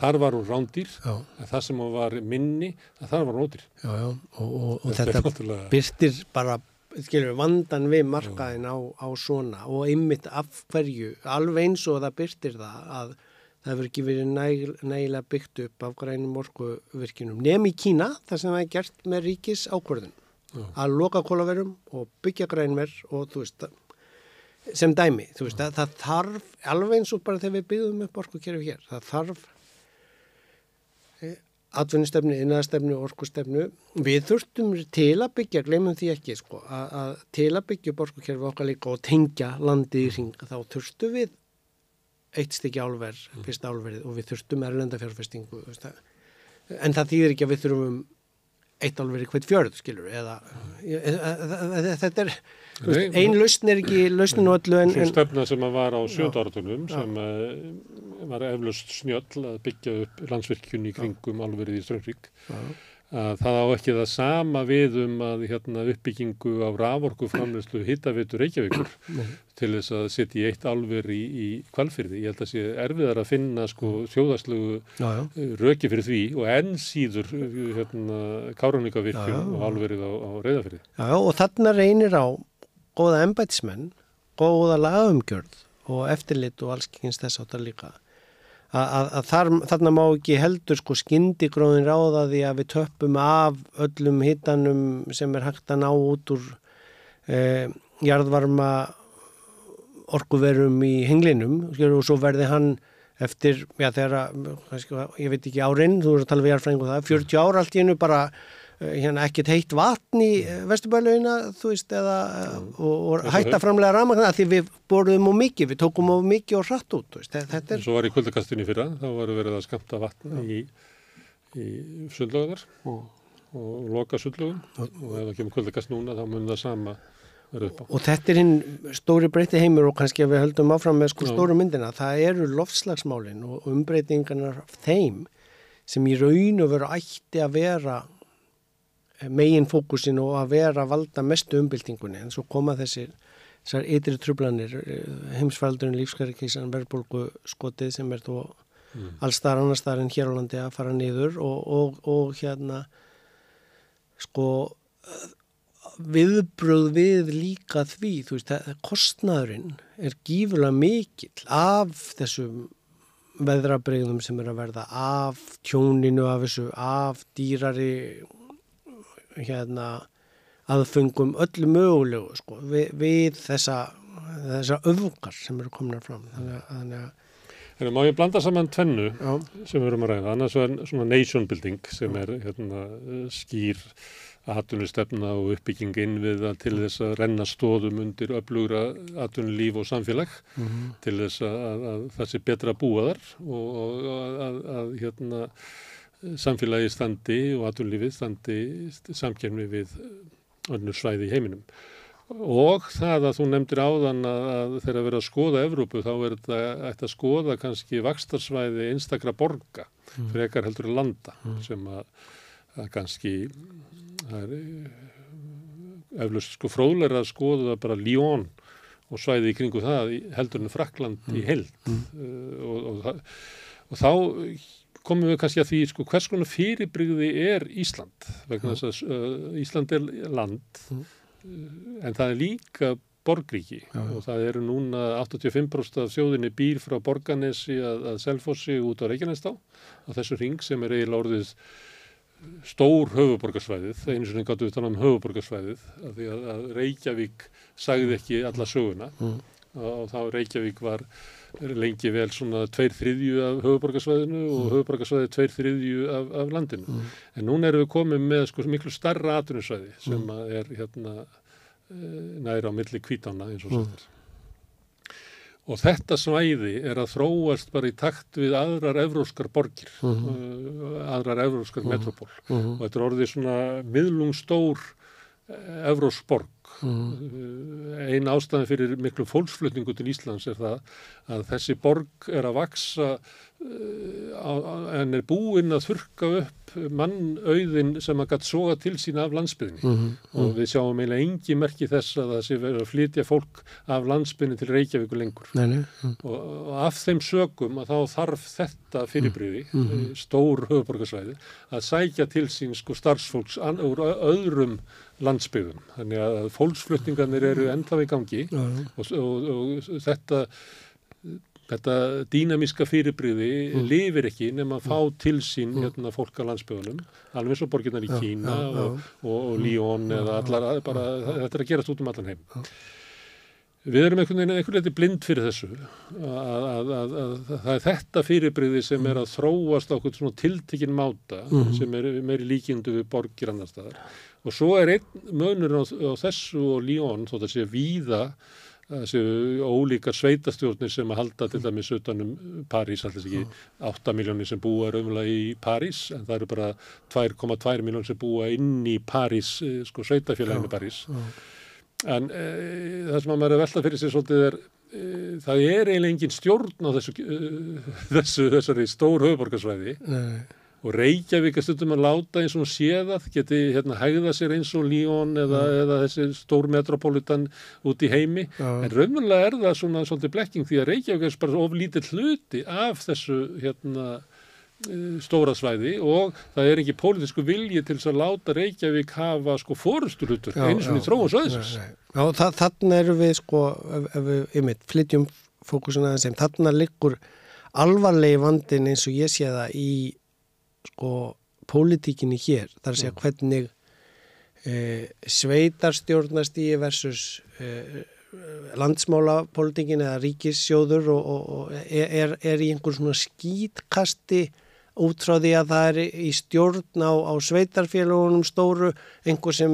S2: þar var hún rándýr, en það sem var minni, þar var hún ódýr.
S3: Já, og þetta birtir bara, skilur, vandan við markaðin á svona, og einmitt af hverju, alveg eins og það birtir það að það hefur ekki verið nægilega byggt upp af grænum orkuvirkjunum. Nefn í Kína, það sem það er gert með ríkis ákvörðun. Að loka kolaverum og byggja grænver og þú veist, sem dæmi, þú veist, það þarf, alveg eins og bara þegar við byggðum upp orkukerfi hér, það þarf atvinnustefnu, iðnaðarstefnu, orkustefnu. Við þurftum til að byggja, gleymum því ekki, að til að byggja upp orkukerfi okkar líka og tengja landið í hring, þá þurftum við eitt stykki álver, fyrsta álverið og við þurftum erlenda fjárfestingu. En það þýðir ekki að við þurfum eitt álverið hvert fjörð, skilur, eða þetta er, ein lausn er ekki lausnin og öllu en...
S2: Svo stefna sem var á 7. áratugnum sem var eflaust snjöll að byggja upp Landsvirkjun í kringum álverið í Straumsvík. Það á ekki það sama við að uppbyggingu á raforkuframleiðslu hitaveitu Reykjavíkur til þess að setja í eitt álver í Hvalfirði. Ég held að sé erfiðar að finna þjóðhagslegu röki fyrir því og enn síður Kárahnjúkavirkjun og álverið á Reyðarfirði. Já,
S3: og þarna reynir á góða embættismenn, góða lagaumgjörð og eftirlit og alls kyns þess áttar líka. Þarna má ekki heldur skyndigróðin ráða því að við töppum af öllum hitanum sem er hægt að ná út úr jarðvarma orkuverum í henglinum og svo verði hann eftir, þegar, ég veit ekki árin, þú erum að tala við jarðfræðing og það, 40 ár allt í einu bara ekkert heitt vatn í Vesturbælaugina, þú veist, eða og hætta framlega rafmagn því við boruðum of mikið, við tókum of mikið og hratt út, þú veist, þetta er...
S2: Svo var í kuldakastunni fyrra, þá varu verið að skammta vatn í sundlaugar og loka sundlaugum og ef það kemur kuldakast núna, þá mun það sama vera upp á.
S3: Og þetta er hinn stóri breyti heimur og kannski ef við höldum áfram með stóru myndina, það eru loftslagsmálin og umbreytingarnar af þeim sem í raun og veru ætti að vera megin fókusin og að vera að valda mestu umbyltingunni, en svo koma þessar ytri truflanir, heimsfaraldurinn, lífskærakrísan, verðbólgu skotið sem er þó alls staðar annars staðar en hér á landi að fara niður og viðbrögð við líka því, þú veist, kostnaðurinn er gífurlega mikill af þessum veðrabrigðum sem er að verða, af tjóninu af þessu, af dýrari aðföngum öllu mögulegu við þessa öfgar sem eru komnar fram.
S2: Þannig má ég blanda saman tvennu sem við erum að ræða. Annars er svona nation building sem er skýr atvinnustefna og uppbygging innviða til þess að renna stoðum undir öflugra atvinnulíf og samfélag til þess að það sé betra að búa þar og að samfélagi standi og atvinnulífið standi samkeppni við önnur svæði í heiminum. Og það að þú nefndir áðan að þegar verið að skoða Evrópu þá er þetta ætti að skoða kannski vaxtarsvæði einstakra borga frekar heldur landa sem að það kannski það eflaust sko fróðlegra að skoða bara Lyon og svæði í kringu það heldur en Frakkland í heild og þá komum við kannski að því sko hvers konar fyrirbrigði Ísland vegna þess að Ísland land en það líka borgríki og það eru núna 85% af þjóðinni býr frá Borgarnesi að Selfossi út á Reykjanestá á þessu hring sem eiginlega orðið stór höfuðborgarsvæðið, einu sinni gátum við tala höfuðborgarsvæðið af því að Reykjavík sagði ekki alla söguna og þá Reykjavík var lengi vel svona 2/3 af höfuðborgarsvæðinu og höfuðborgarsvæðið 2/3 af landinu. En núna erum við komið með sko miklu stærra atvinnusvæði sem næra á milli Hvítána eins og sættir. Og þetta svæði að þróast bara í takt við aðrar evrópskar borgir, aðrar evrópskar metrópól. Og þetta orðið svona miðlungsstór evrópsk borg. Ein ástæðan fyrir miklu fólksflutningu til Íslands það að þessi borg að vaxa en búin að þurrka upp mannauðinn sem að gat soga til sín af landsbyggðinni og við sjáum eiginlega engin merki þess að það sé verið að flytja fólk af landsbyggðinni til Reykjavíkur lengur. Og af þeim sökum að þá þarf þetta fyrirbrigði, stór höfuðborgarsvæði, að sækja til sín sko starfsfólks úr öðrum landsbyggðum. Þannig að fólksflutningarnir eru ennþá í gangi og þetta dýnamíska fyrirbrigði lifir ekki nema að fá til sín fólk á landsbyggðunum, alveg eins og borgirnar í Kína og Lyon eða allar, bara þetta að gerast út allan heim. Við erum einhvern veginn blind fyrir þessu að það þetta fyrirbrigði sem að þróast á svona tiltekinn máta sem meiri líkindu við borgir annars staðar. Og svo einn munur á þessu og Lyon þótt að sé víða þessi ólíkar sveitastjórnir sem að halda til dæmis utanum París, alltaf ekki 8 milljónir sem búa raunverulega í París, en það eru bara 2,2 milljónir sem búa inn í París, sko sveitafélaginu París. En það sem að maður velta fyrir sig svolítið það eiginlega engin stjórn á þessari stór höfuðborgarsvæði. Og Reykjavík stundum að láta eins og séðað, geti hægða sér eins og Lyon eða þessi stór metropolitan út í heimi. En raunverulega það svona svolítið blekking því að Reykjavík bara oflítill hluti af þessu stóra svæði og það ekki pólitísku vilji til þess að láta Reykjavík hafa sko forystulutur eins og í þróun svæðisins.
S3: Já, þarna erum við sko, ef við flytjum fókusun aðeins sem, þarna liggur alvarlegi vandinn eins og ég sé það í sko pólitíkinni hér, þar að segja hvernig sveitarstjórnastíi versus landsmálapólitíkin eða ríkissjóður og í einhver svona skítkasti út frá því að það í stjórn á sveitarfélagunum stóru, einhver sem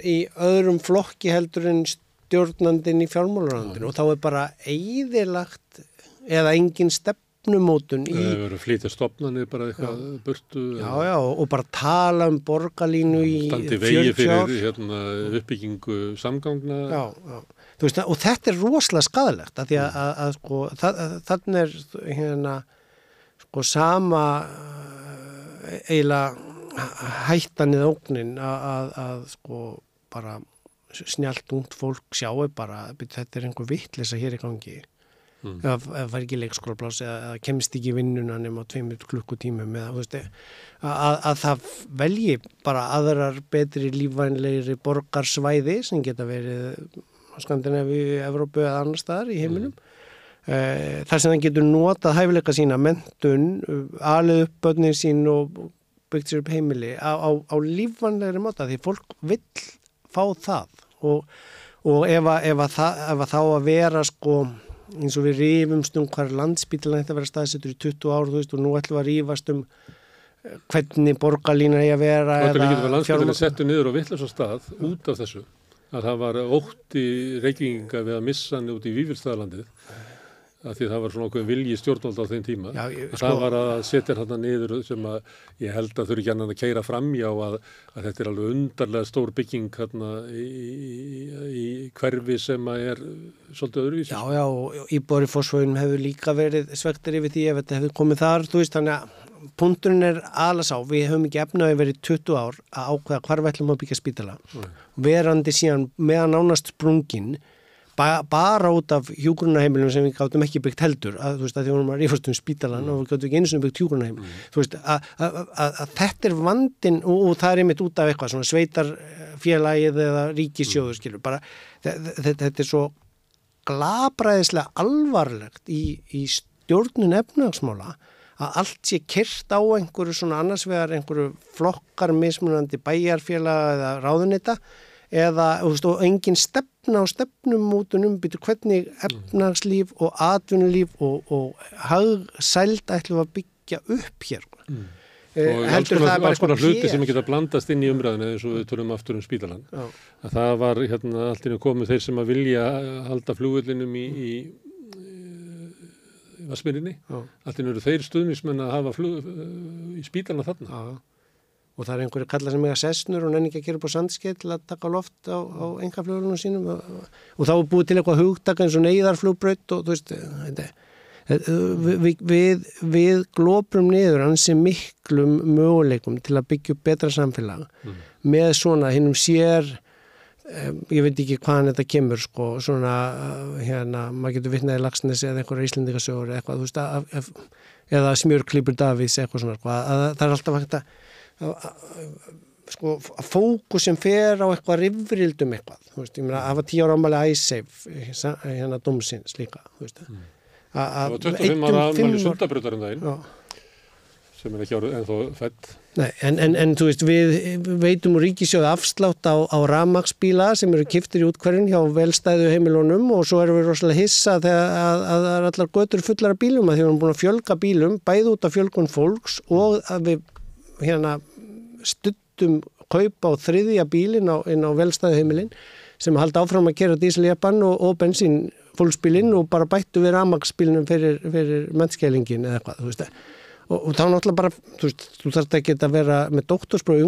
S3: í öðrum flokki heldur en stjórnandinn í fjármálaráðuneytinu og þá bara eyðilagt eða engin stefnumótun í...
S2: Það verður flýta stofnanir bara eitthvað burtu.
S3: Já, og bara tala borgarlínu í 40 ár.
S2: Standi vegi fyrir uppbyggingu samgangna.
S3: Já. Þú veist, og þetta rosalega skaðlegt að því að sko, þannig sko sama eiginlega hættan eða ógnin að sko bara snjallt ungt fólk sjáu bara þetta einhver vitleysa hér í gangi eða fær ekki leikskólapláss eða kemst ekki í vinnuna nema á 2 klukkutímum eða þú veist að það velji bara aðrar betri lífvænlegri borgarsvæði sem geta verið á Skandinavíu, Evrópu eða annar staðar í heiminum þar sem það getur notað hæfileika sína, menntun, alið upp börnin sín og byggt sér upp heimili á lífvænlegri máta því fólk vill fá það og ef þá að vera sko eins og við rífumst hvar Landspítalan þetta vera staðsettur í 20 ár þú veist og nú ætlum við að rífast hvernig borgarlína að vera
S2: eða Landspítalan settur niður á vitlausa stað út af þessu að það var ótti Reykvíkinga við að missa hann út í Vífilsstaðalandið að því það var svona okkur vilji stjórnvalda á þeim tíma. Já, það var að setja þarna niður sem að ég held að þurfi ekki annan að keyra framjá að þetta alveg undarlega stór bygging þarna í hverfi sem að svolítið öðruvísi. Já,
S3: og íbúar í Fossvoginum hefur líka verið svektir yfir því ef þetta hefur komið þar, þú veist, þannig punkturinn aðalega sá, við höfum ekki efnaði verið 20 ár að ákveða hvar við ætlum að byggja spítala. Verandi síðan meðan nánast sprungin, bara út af hjúkrunarheimilum sem við gátum ekki byggt heldur, að þú veist, að því vorum að rífast spítalan og við gátum ekki einu sinni byggt hjúkrunarheimil. Þú veist, að þetta vandinn og það einmitt út af eitthvað, svona sveitarfélagið eða ríkissjóður, skilur, bara, þetta svo glabræðislega alvarlegt í stjórnun efnahagsmála að allt sé keyrt á einhverju svona annars vegar einhverju flokkar mismunandi bæjarfélaga eða ráðuneyta eða og engin stefna og stefnumótunum býtur hvernig efnahagslíf og atvinnulíf og hagsæld ætlum að byggja upp hér.
S2: Og alls konar hluti sem geta blandast inn í umræðinu eins og við tölum aftur spítalan. Að það var allt í einu komið þeir sem að vilja halda flugvellinum í Vatnsmýrinni. Allt í einu eru þeir stuðningsmenn að hafa í spítalana þarna. Og það einhverju kallar sem eiga sessnur og nenni ekki að gera upp á Sandskeið til að taka loft á einkaflugvélunum sínum og þá er búið til eitthvað hugtak eins og neyðarflugbraut og þú veist við glóprum niður ansi miklum möguleikum til að byggja upp betra samfélag með svona hinnum sér ég veit ekki hvaðan þetta kemur sko, svona maður getur vitnað í Laxness eða einhverja Íslendingasögur eða eitthvað, þú veist eða Smjörklípur Davíðs eitthvað svona sko, að það er alltaf hægt að fókusin fer á eitthvað rifrildum eitthvað, þú veist, ég meina að hafa 10 ára ámæli æsseif dómsins líka, þú veist það var 25 ára ámæli Sundabrautar daginn sem ekki árið ennþá fædd.
S3: Nei, en þú veist, við veitum úr ríkissjóði afslátt á rafmagnsbíla sem eru keyptir í úthverfin hjá velstæðu heimilunum og svo erum við rosalega hissa þegar að það er allar götur fullar af bílum að því við erum búin að fjölga bílum, bæði út af fjölgun fólks og að við studdum kaupa á þriðja bílinn inn á velstæðu heimilin sem halda áfram að keyra dísiljepan og bensín fólksbílinn og bara bættu við rafmagnsbílnum fyrir mennskælingin eða eitthvað, þú veist og þá náttúrulega bara, þú þarft ekki að vera með doktorspróf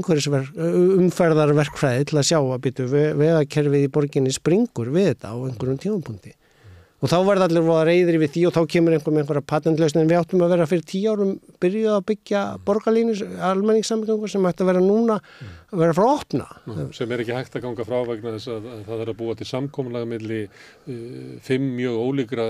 S3: umferðarverkfræði til að sjá að byttu vegakerfið í borginni springur við þetta á einhverjum tímapunkti. Og þá verða allir voða reiðir við því og þá kemur einhverja patentlausn en við áttum að vera fyrir 10 árum byrjuð að byggja borgarlínur, almenningssamgöngur sem ætti að vera núna að vera frá að opna.
S2: Sem er ekki hægt að ganga frá vegna þess að það er að búa til samkomulag milli 5 mjög ólíkra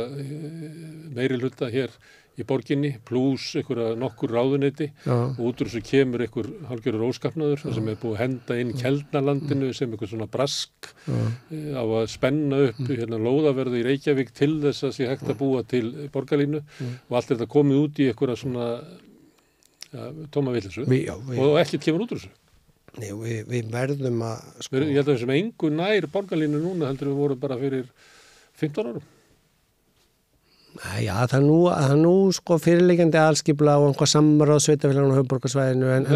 S2: meirihluta hér í borginni, pluss einhverja nokkur ráðuneyti og út úr þessu kemur einhver hálfgerður óskapnaður sem er búið að henda inn Keldnalandinu sem einhver svona brask á að spenna upp lóðaverðu í Reykjavík til þess að sé hægt að búa til borgarlínu og allt er þetta komið út í einhverja svona tóma vitleysu og ekkert kemur út úr þessu.
S3: Nei, við verðum að
S2: Ég held að þessum engu nær borgarlínu núna heldur við vorum bara fyrir 15 árum.
S3: Já, það er nú sko fyrirliggjandi aðalskipula og einhvað samráð sveitarfélaginu á höfuðborgarsvæðinu
S2: það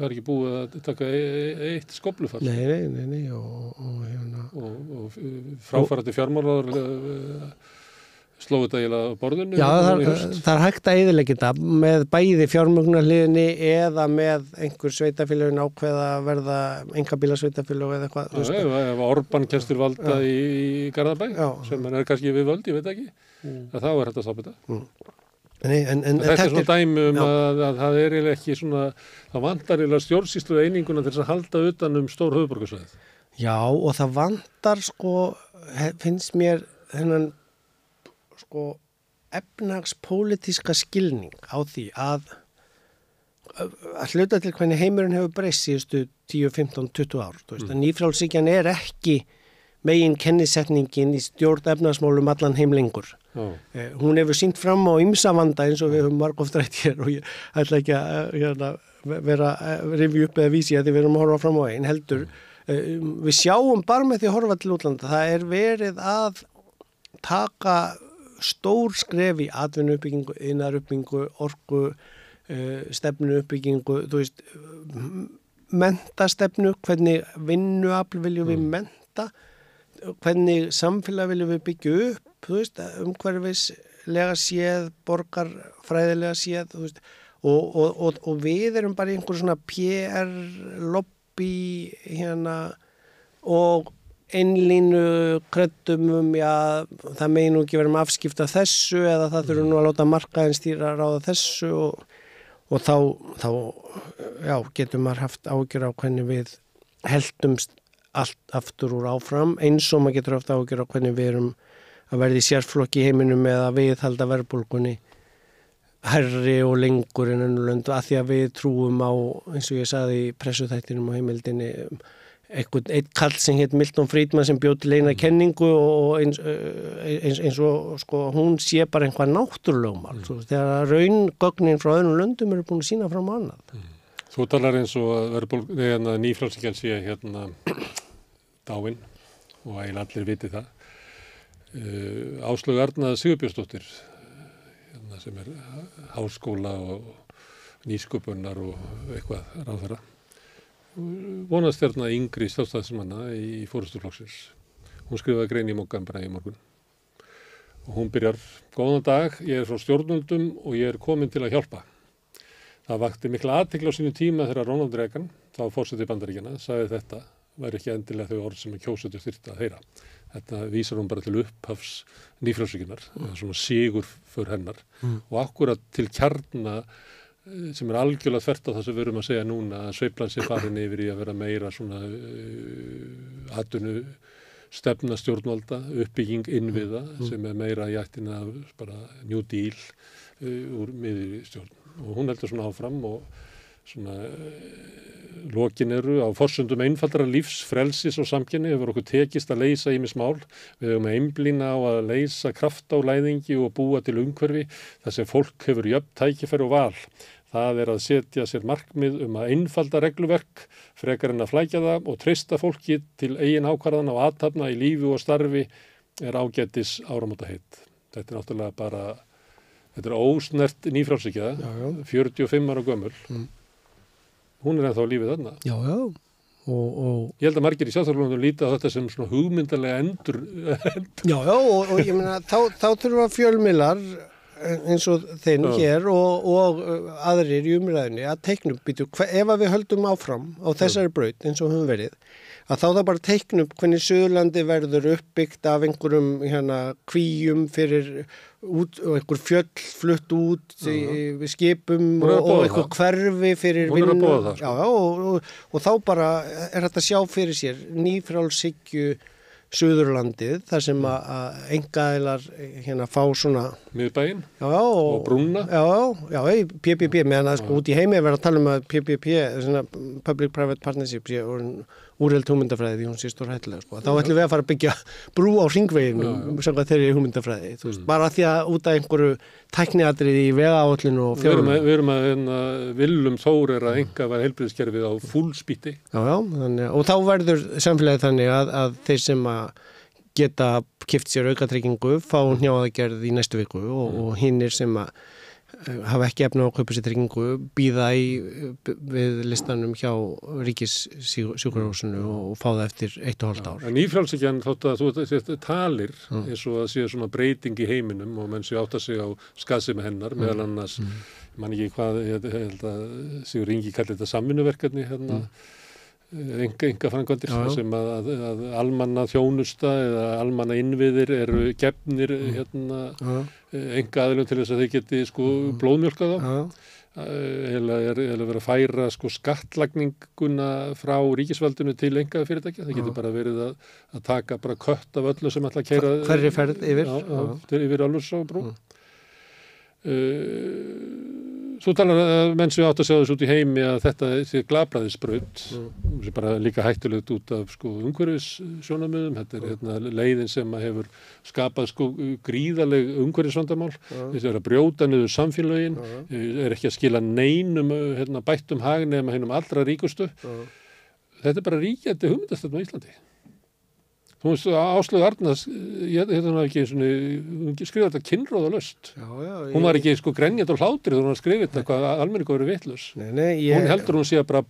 S2: er ekki búið að taka eitt skóflufall.
S3: Nei
S2: og fráfarandi fjármálaráður slóðu þetta eiginlega á borðinu.
S3: Já, það er hægt að eyðileggja þetta með bæði fjármögnunarhliðinni eða með einhver sveitarfélagin ákveða að verða einkabílasveitarfélag eða eitthvað.
S2: Ef Orbán kemst til valda í Garðabæ, sem hann er kannski við völd, ég veit ekki, þá er þetta að stoppa þetta. Þetta er svona dæmi að það er eiginlega ekki svona, það vantar eiginlega stjórnsýslu eininguna til þess að halda utan stór höfuðborgarsvæðið. Já,
S3: og það vantar sko, finnst mér þennan efnahagspólitíska skilning á því að hluta til hvernig heimurinn hefur breyst síðustu 10, 15, 20 ár. Nýfrjálshyggjan er ekki megin kennisetningin í stjórn efnahagsmálum allan heim lengur. Hún hefur sýnt fram á ýmsa vanda eins og við höfum margoft rætt hér og ég ætla ekki að vera rifja upp eða vísi að því við erum að horfa fram á einn heldur. Við sjáum bara með því að horfa til útlanda. Það er verið að taka stór skref í atvinnuuppbyggingu, iðnaðaruppbyggingu, orku, stefnuuppbyggingu, þú veist, menntastefnu, hvernig vinnuafl viljum við mennta, hvernig samfélag viljum við byggja upp, þú veist, umhverfislega séð, borgarfræðilega séð, þú veist, og við erum bara í einhver svona PR-lobby og einlínu kreddum já, það megi nú ekki vera með afskipta þessu eða það þurfi nú að láta markaðinn stýra ráða þessu og þá já, getur maður haft ágjör á hvernig við heldumst allt aftur úr áfram eins og maður getur haft ágjör á hvernig við erum að verða í sérflokki í heiminum eða við halda verðbólgunni hærri og lengur en önnur lönd að því að við trúum á, eins og ég sagði í pressuþættinum og heimildinni, einn kall sem heit Milton Friedman sem bjó til eina kenningu og eins og sko, hún sé bara einhvað náttúrulögmál. Þegar raungögnin frá öðrum löndum eru búin að sýna fram á annað.
S2: Þú talar eins og að nýfrjálshyggjan sé dáin og eiginlega allir viti það. Áslaug Arna Sigurbjörnsdóttir sem háskóla og nýsköpunar og eitthvað ráðherra vonast yngri sjálfstæðismanna í forystuflokksins. Hún skrifaði grein í Mogganbræði í morgun og hún byrjar: góðan dag, ég frá stjórnvöldum og ég komin til að hjálpa. Það vakti mikla athygli á sínu tíma þegar Ronald Reagan, þá forseti Bandaríkjanna, sagði þetta væri ekki endilega þau orð sem kjósendur þyrftu að heyra. Þetta vísar hún bara til upphafs nýfrjálshyggjunnar, svona sigur fyrir hennar og akkurat til kjarna sem algjörlega þvert á það sem við erum að segja núna, að sveiflan sé farin yfir í að vera meira svona atvinnu stefna stjórnvalda, uppbygging innviða sem meira í ættina bara New Deal úr miðri stjórn. Og hún heldur svona áfram og svona lokin eru á forsendum einfaldara lífs, frelsis og samkenni hefur okkur tekist að leysa ýmis mál. Við höfum að einblína á að leysa kraft á læðingi og búa til umhverfi þar sem fólk hefur jöfn tækifæri og val. Það að setja sér markmið að einfalda regluverk frekar en að flækja það og treysta fólki til eigin ákvarðana og athafna í lífi og starfi ágætis áramótaheit. Þetta er náttúrulega bara, þetta er ósnert nýfrjálshyggja, 45 ára gömul. Hún ennþá lífið þarna.
S3: Já. Og
S2: ég held að margir í sjálfstæðisflokknum líta á þetta sem svona hugmyndalega endur.
S3: Já, og ég meina, þá þurfa fjölmiðlar eins og þinn hér og aðrir í umræðinni að teikna upp, ef að við höldum áfram á þessari braut eins og höfum verið, að þá það bara teikna upp hvernig Suðurlandi verður uppbyggt af einhverjum kvíum fyrir út og einhver fjöll flutt út við skipum og einhver hverfi fyrir vinnu. Og þá bara þetta sjá fyrir sér nýfrjálshyggju Suðurlandið, þar sem að einkaaðilar fá svona
S2: miðbæinn og brúna.
S3: Já, PPP, meðan að út í heimi verða að tala um að PPP, svona Public-Private Partnership, úrheld hugmyndafræði, hún sé stórhættulega. Þá ætlum við að fara að byggja brú á hringveginu, samkvæmt þeirri hugmyndafræði. Bara því að út af einhverju tækniatriði í vegaáætlun og fjármagn.
S2: Við erum að Willum Þór að einkavæða heilbrigðiskerfið á fullspýti.
S3: Og þá verður samfélagið þannig að þeir sem að geta keypt sér aukatryggingu fá hnjáðagerð í næstu viku og hinnir sem að hafa ekki efna á að kaupa sér tryggingu bíða við listanum hjá ríkissjúkrahúsinu og fá það eftir 1,5 ár.
S2: Nýfrjálshyggjan þótt að þú talir eins og að sé svona breyting í heiminum og menn sé átta sig á skaðsemi hennar, meðal annars, man ekki hvað, ég held að Sigur Ingi kalli þetta samvinnuverkefni enga framkvæmdir sem að almanna þjónusta eða almanna innviðir eru gefnir enga aðilum til þess að þeir geti blóðmjólkað á. Eða verið að færa skattlagninguna frá ríkisvaldinu til enga fyrirtækja. Það getur bara verið að taka bara kött af öllu sem ætla að keyra
S3: hverri ferð
S2: yfir Ölfusárbrú. Svo talar að menn sem átt að sjá þessu út í heimi að þetta sé glabræðisbraut sem bara líka hættulegt út af umhverfissjónarmiðum. Þetta er leiðin sem hefur skapað gríðaleg umhverfisvandamál. Þetta er að brjóta niður samfélögin, er ekki að skila neinum bættum hag nema hinum allra ríkustu. Þetta er bara ríkjandi hugmyndastefna á Íslandi. Þú veist, Áslaug Arna, hún skrifaði þetta kynróðalaust. Hún var ekki grenjandi og hlátri þegar hún skrifaði þetta hvað almenningur verið vitlaus. Hún heldur hún sé að bara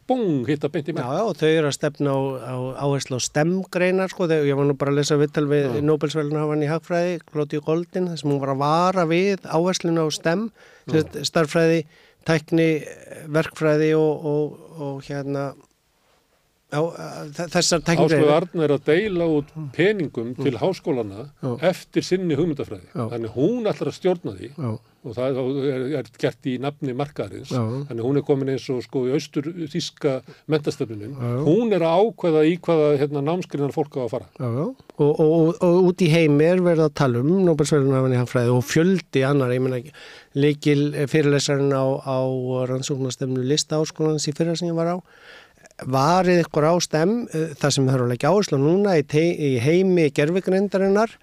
S2: hitta beint í menn.
S3: Já, þau eru að stefna á áherslu á STEM-greinar, ég var nú bara að lesa viðtal við Nóbelsverðlaunahafann í hagfræði, Claudia Goldin, þar sem hún var að vara við áhersluna á STEM, starffræði, tækni, verkfræði og þessar tæknigreinar.
S2: Áslaug Arna að deila út peningum til háskólana eftir sinni hugmyndafræði. Þannig hún ætlar að stjórna því og það er gert í nafni markaðarins. Þannig hún komin eins og sko í austur-þýska menntastefnunin. Hún að ákveða í hvaða námsgreinar fólk á að fara.
S3: Og út í heimi verið að tala Nóbelsverðlaunahafinn í hagfræði og fjöldi annar, ég meina lykil fyrirlesarinn á rannsóknarstefnu Listaháskólans í fyrra sem ég var á. Varið ykkur á STEM, það sem þarf að leggja áherslu núna í heimi gervigreindarinnar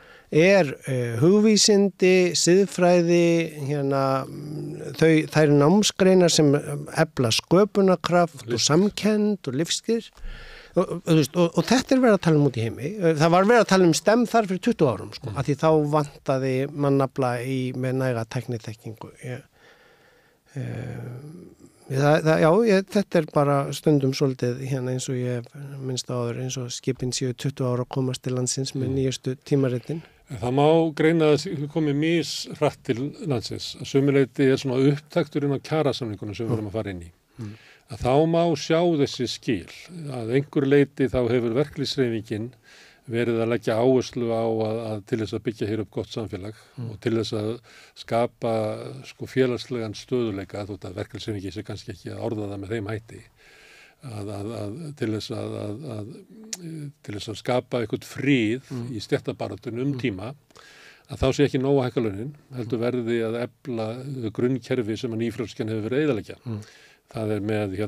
S3: hugvísindi, siðfræði, þær námsgreinar sem efla sköpunarkraft og samkennd og lífsskir. Og þetta verið að tala út í heimi. Það var verið að tala STEM þar fyrir 20 árum, sko, af því þá vantaði mannafla með næga tækniþekkingu. Þetta bara stundum svolítið eins og ég minnst áður, eins og skipin séu 20 ára að komast til landsins með nýjustu tímaritin.
S2: Það má greina að komið misrætt til landsins. Að sömuleyti svona upptakturinn á kjarasamningunum sem við erum að fara inn í. Að þá má sjá þessi skil. Að einhver leyti þá hefur verkalýðshreyfingin verið að leggja áherslu á að til þess að byggja hér upp gott samfélag og til þess að skapa sko félagslegan stöðuleika, þótt að verkalýðshreyfingin sé kannski ekki að orða það með þeim hætti, til þess að skapa eitthvað frið í stéttabaráttunni tíma, að þá sé ekki nóg að hækka launin, heldur verði að efla grunnkerfi sem að nýfrjálskan hefur verið eyðileggja. Það með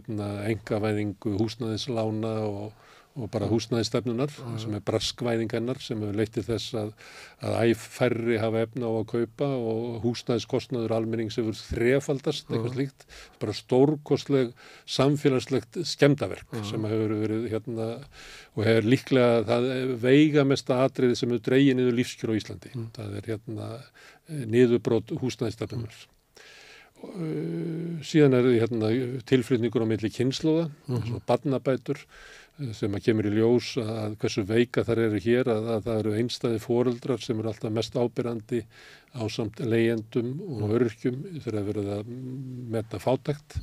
S2: einkavæðingu húsnæðislána og bara húsnæðisstefnunar sem braskvæðing hennar sem hefur leitt til þess að æ færri hafa efni á að kaupa og húsnæðiskostnaður almennings hefur þrefaldast, eitthvað slíkt, bara stórkostleg samfélagslegt skemmdaverk sem hefur verið og hefur líklega það veigamesta atriði sem hefur dregið niður lífskjör á Íslandi. Það er niðurbrot húsnæðisstefnunar. Síðan tilflutningur á milli kynslóða, barnabætur sem að kemur í ljós að hversu veika þar eru hér, að það eru einstæði foreldrar sem eru alltaf mest ábyrrandi ásamt leigjendum og öryrkjum þegar verið að meta fátækt.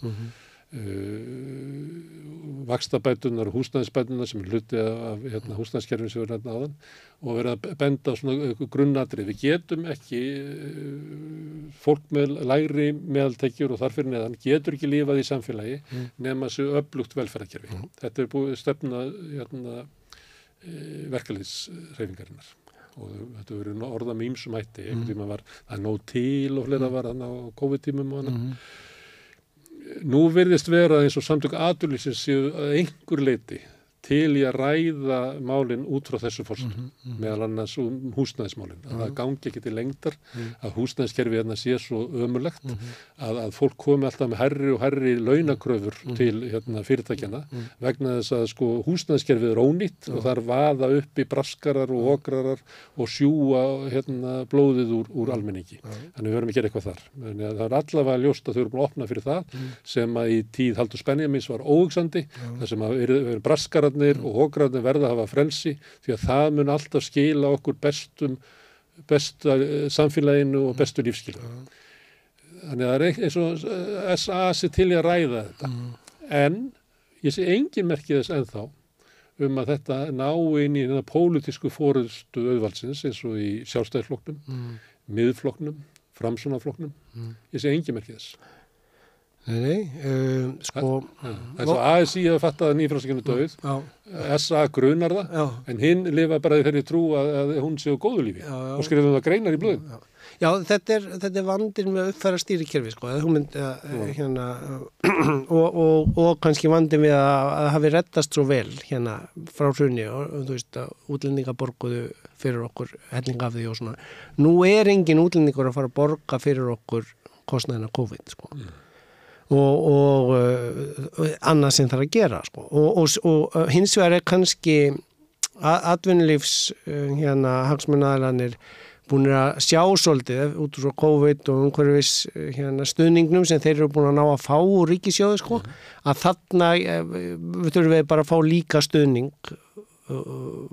S2: Vaxtabætunar og húsnæðisbætunar sem hluti af húsnæðiskerfinu sem við erum áðan og verið að benda á svona grunnatrið. Við getum ekki, fólk með lægri meðaltekjur og þar fyrir neðan getur ekki lifað í samfélagi nema þessu öflugt velferðarkerfi. Þetta er búið stefna verkalýðshreyfingarinnar og þetta verið orða með ýmsum hætti. Einhvern tíma var það nóg til og fleira var þannig á COVID-tímum og annað. Nú virðist vera eins og samtök atvinnulífsins séu að einhver leyti til í að ræða málin út frá þessu forsendum, meðal annars húsnæðismálin. Að það gangi ekki til lengdar, að húsnæðiskerfi sé svo ömurlegt, að fólk komi alltaf með hærri og hærri launakröfur til fyrirtækjana, vegna þess að sko húsnæðiskerfið er ónýtt og þar vaða upp í braskarar og okrarar og sjúga blóðið úr almenningi. Þannig við verðum að gera eitthvað þar. Þannig að það er allavega ljóst að þau eru búin að opna fyrir það, sem að í tíð Halldórs Benjamíns var óhugsandi, þar sem að eru braskarar og hókrarnir verða að hafa frelsi því að það mun alltaf skila okkur besta samfélaginu og bestu lífsskilum. Þannig að það er eins og SA sé til í að ræða þetta. En ég sé engin merki þess ennþá að þetta ná inn í pólitísku forystu auðvaldsins eins og í Sjálfstæðisflokknum, Miðflokknum, Framsóknarflokknum. Ég sé engin merki þess.
S3: Nei, sko...
S2: Það er svo ASÍ hefur fattað að nýfrjálshyggjan er dauð, SA grunar það, en hinn lifa bara þeirri trú að hún sé á góðu lífi og skrifum það greinar í blöðum.
S3: Já, þetta er vandinn með að uppfæra stýrikerfi, sko, og kannski vandinn við að hafi reddast svo vel frá hruni og þú veist að útlendingar borguðu fyrir okkur helling af því og svona. Nú er engin útlendingur að fara að borga fyrir okkur kostnaðina COVID, sko. Og annað sem þarf að gera sko. og hins vegar er kannski atvinnulífs hagsmunaaðilarnir búin að sjá svolítið út úr COVID og umhverfis stuðningnum sem þeir eru búin að ná að fá úr ríkissjóði sko, að þarna við þurfum við bara að fá líka stuðning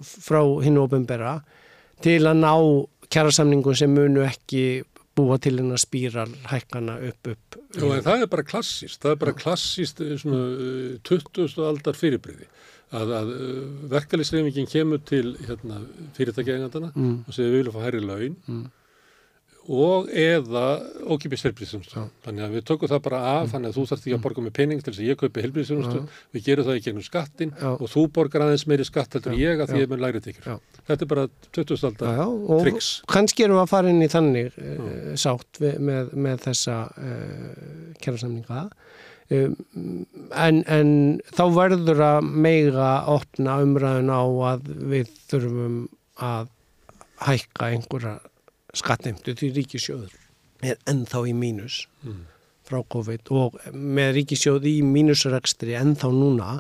S3: frá hinu opinbera til að ná kjarasamningum sem munu ekki búa til hennar spíral hækkana upp.
S2: Já, en það er bara klassískt. Það er bara klassískt svona 20. aldar fyrirbrigði. að verkalýðshreyfingin kemur til fyrirtækjaeigandana og segir við viljum fá hærri laun og eða ókeypis heilbrigðisþjónustu. Þannig að við tökum það bara af, þannig að þú þarft ekki að borga með pening til þess að ég kaupi heilbrigðisþjónustu, við gerum það í gegnum skattin og þú borgar aðeins meiri skatt heldur ég að því ég mun lægri tekjur. Þetta er bara 20. aldar triks.
S3: Og kannski erum við að fara inn í þannig sátt með þessa kjarasamninga. En þá verður að mega opna umræðun á að við þurfum að hækka einhverja skattheimtu því ríkissjóður er ennþá í mínus frá COVID og með ríkissjóð í mínusrekstri ennþá núna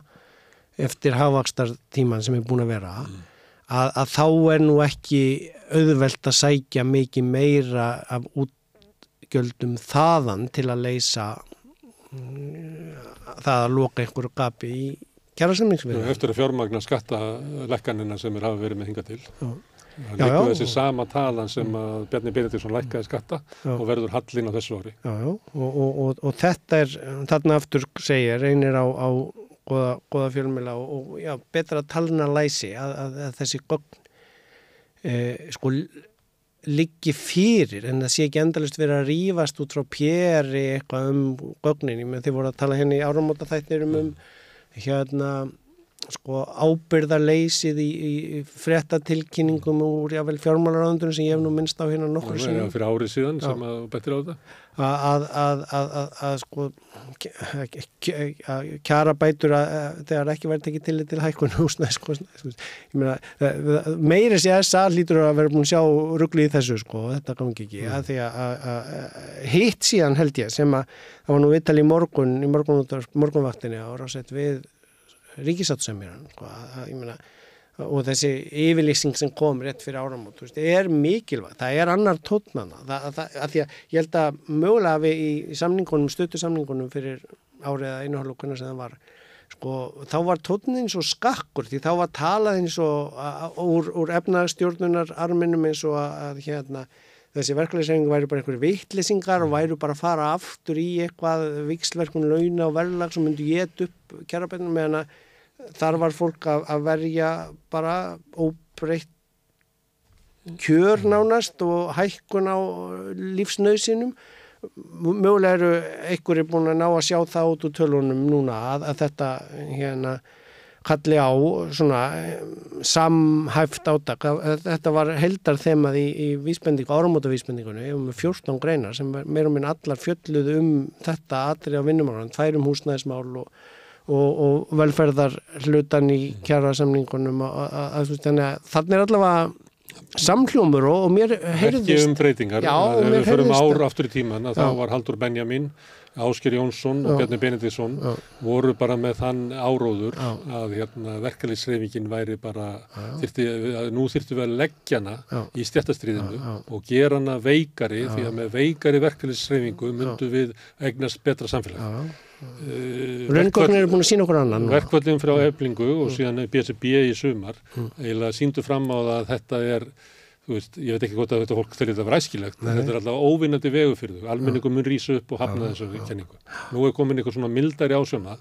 S3: eftir hagvaxtartíman sem er búin að vera að þá er nú ekki auðvelt að sækja mikið meira af útgjöldum þaðan til að leysa það að loka einhverju gapi í kjarasamningsviðræðum.
S2: Eftir að fjármagna skattalækkanina sem hafa verið með hingað til. Það liggur þessi sama talan sem að Bjarni Benediktsson lækkaði skatta og verður hallinn á þessu ári.
S3: Og þetta er, þarna aftur segir, reynir á góða fjölmiðla og betra talna læsi að þessi gögn liggi fyrir en það sé ekki endalaust verið að rífast út frá PR eitthvað gögnin. Þið voru að tala hérna í áramótaþættinum ábyrgðarleysið í fréttatilkynningum úr jável fjármálaráðuneytinu sem ég hef nú minnst á hérna nokkru sinnum.
S2: Fyrir árið síðan sem að betri á þetta.
S3: Að kjarabætur þegar ekki verið tekið tillit til hækkun húsnæðiskostnaðar. Ég meina, meiri sé SA hlýtur að vera búin að sjá rugli í þessu þetta gangi ekki. Því að hitt síðan held ég sem að það var nú viðtal í morgunvaktinni á Rásett við ríkissáttasemjarann ég meina og þessi yfirlýsing sem kom rétt fyrir áramót er mikilvægt, það er annar tónnana að því að ég held að mögulega við í samningunum, stuttusamningunum fyrir árið eða einu hálfu hvernig sem það var þá var tónnin svo skakkur því þá var talað eins og úr efnahagsstjórnunar arminum eins og að þessi verkalýðshreyfing væri bara einhverjir vitleysingar og væri bara að fara aftur í eitthvað víxlverkun launa og verðlag sem myndi éta upp kjarabæturnar meðan að þar var fólk að verja bara óbreytt kjör nánast og hækkun á lífsnauðsynum. Mögulega eru einhverjir búin að ná að sjá það út úr tölunum núna að þetta kalli á svona samhæft átak. Þetta var heildarþemað í vísbendingu, áramótavísbendingunni, með 14 greinar sem meira og minna allar fjölluðu þetta atriði á vinnumarkaðnum, 2 húsnæðismál og velferðar hlutan í kjarasamningunum þannig að þarna er allavega samhljómur og mér heyrðist
S2: ekki breytingar, ef við förum ár aftur í tíman að þá var Halldór Benjamín, Ásgeir Jónsson og Bjarni Benediktsson voru bara með þann áróður að verkalýðshreyfingin væri bara nú þyrftum við að leggja hana í stéttastríðinu og gera hana veikari því að með veikari verkalýðshreyfingu myndum við eignast betra samfélag.
S3: Raungögnin eru búin að sýna okkur annan.
S2: Verkföllin frá Eflingu og síðan BSB í sumar eiginlega sýndu fram á það að þetta er ég veit ekki hvort að þetta fólk þegar þetta var æskilegt, en þetta er alltaf óvinnandi vegu fyrir þau. Almenningur mun rísa upp og hafna þessu kenningu. Nú er komin eitthvað svona mildari ásjóma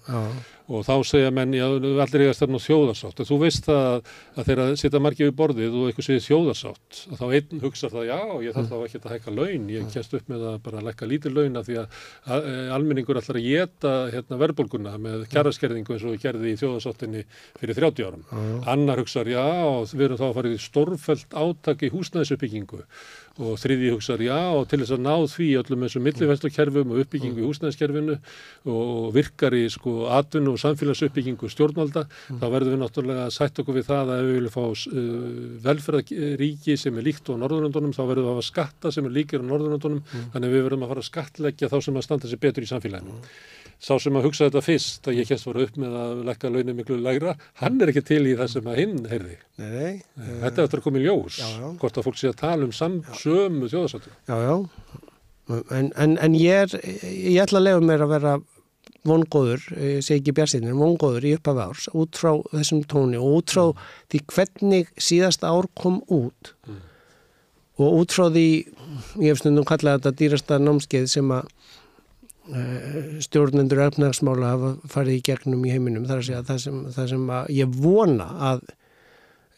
S2: og þá segja menn, allir eiga stefna á þjóðarsátt. Þú veist að þegar sitja margir við borðið og eitthvað segir þjóðarsátt, að þá einn hugsa það, ég þarf þá ekki að hækka laun, ég kemst upp með að bara lækka lítil laun af því að almenningur ætlar að éta verðbólguna með kjaraskerðingu eins og við gerði í þjóðarsáttinni fyrir 30 árum. Annar hugsar, við erum þá að fara í stórfellt átak í húsnæðisuppbyggingu og þriðji hugsar og til þess að ná því öllum þessum millivænslukerfum og uppbyggingu í húsnæðiskerfinu og virkar í atvinnu og samfélagsuppbyggingu stjórnvalda, þá verðum við náttúrulega að sætta okkur við það að ef við viljum fá velferðaríki sem er líkt á Norðurlöndunum, þá verðum við að hafa skatta sem er líkir á Norðurlöndunum, þannig að við verðum að fara að skattleggja þá sem að standa sig betur í samfélaginu. Sá sem að hugsa þetta fyrst, að ég kemst fara upp með að lækka launin miklu lægra, hann er ekki til í það sem að hinn heyrði.
S3: Nei.
S2: Þetta er að koma í ljós, hvort að fólk sé að tala sömu þjóðarsáttum.
S3: En ég ætla að leyfa mér að vera vongóður, ég segi ekki bjartsýnir, vongóður í upphafi árs, út frá þessum tóni og út frá því hvernig síðasta ár kom út og út frá því, ég hef stundum kallað þetta dýrasta námskeið sem að stjórnendur efnahagsmála hafa farið í gegnum í heiminum. Það er að segja það sem að ég vona að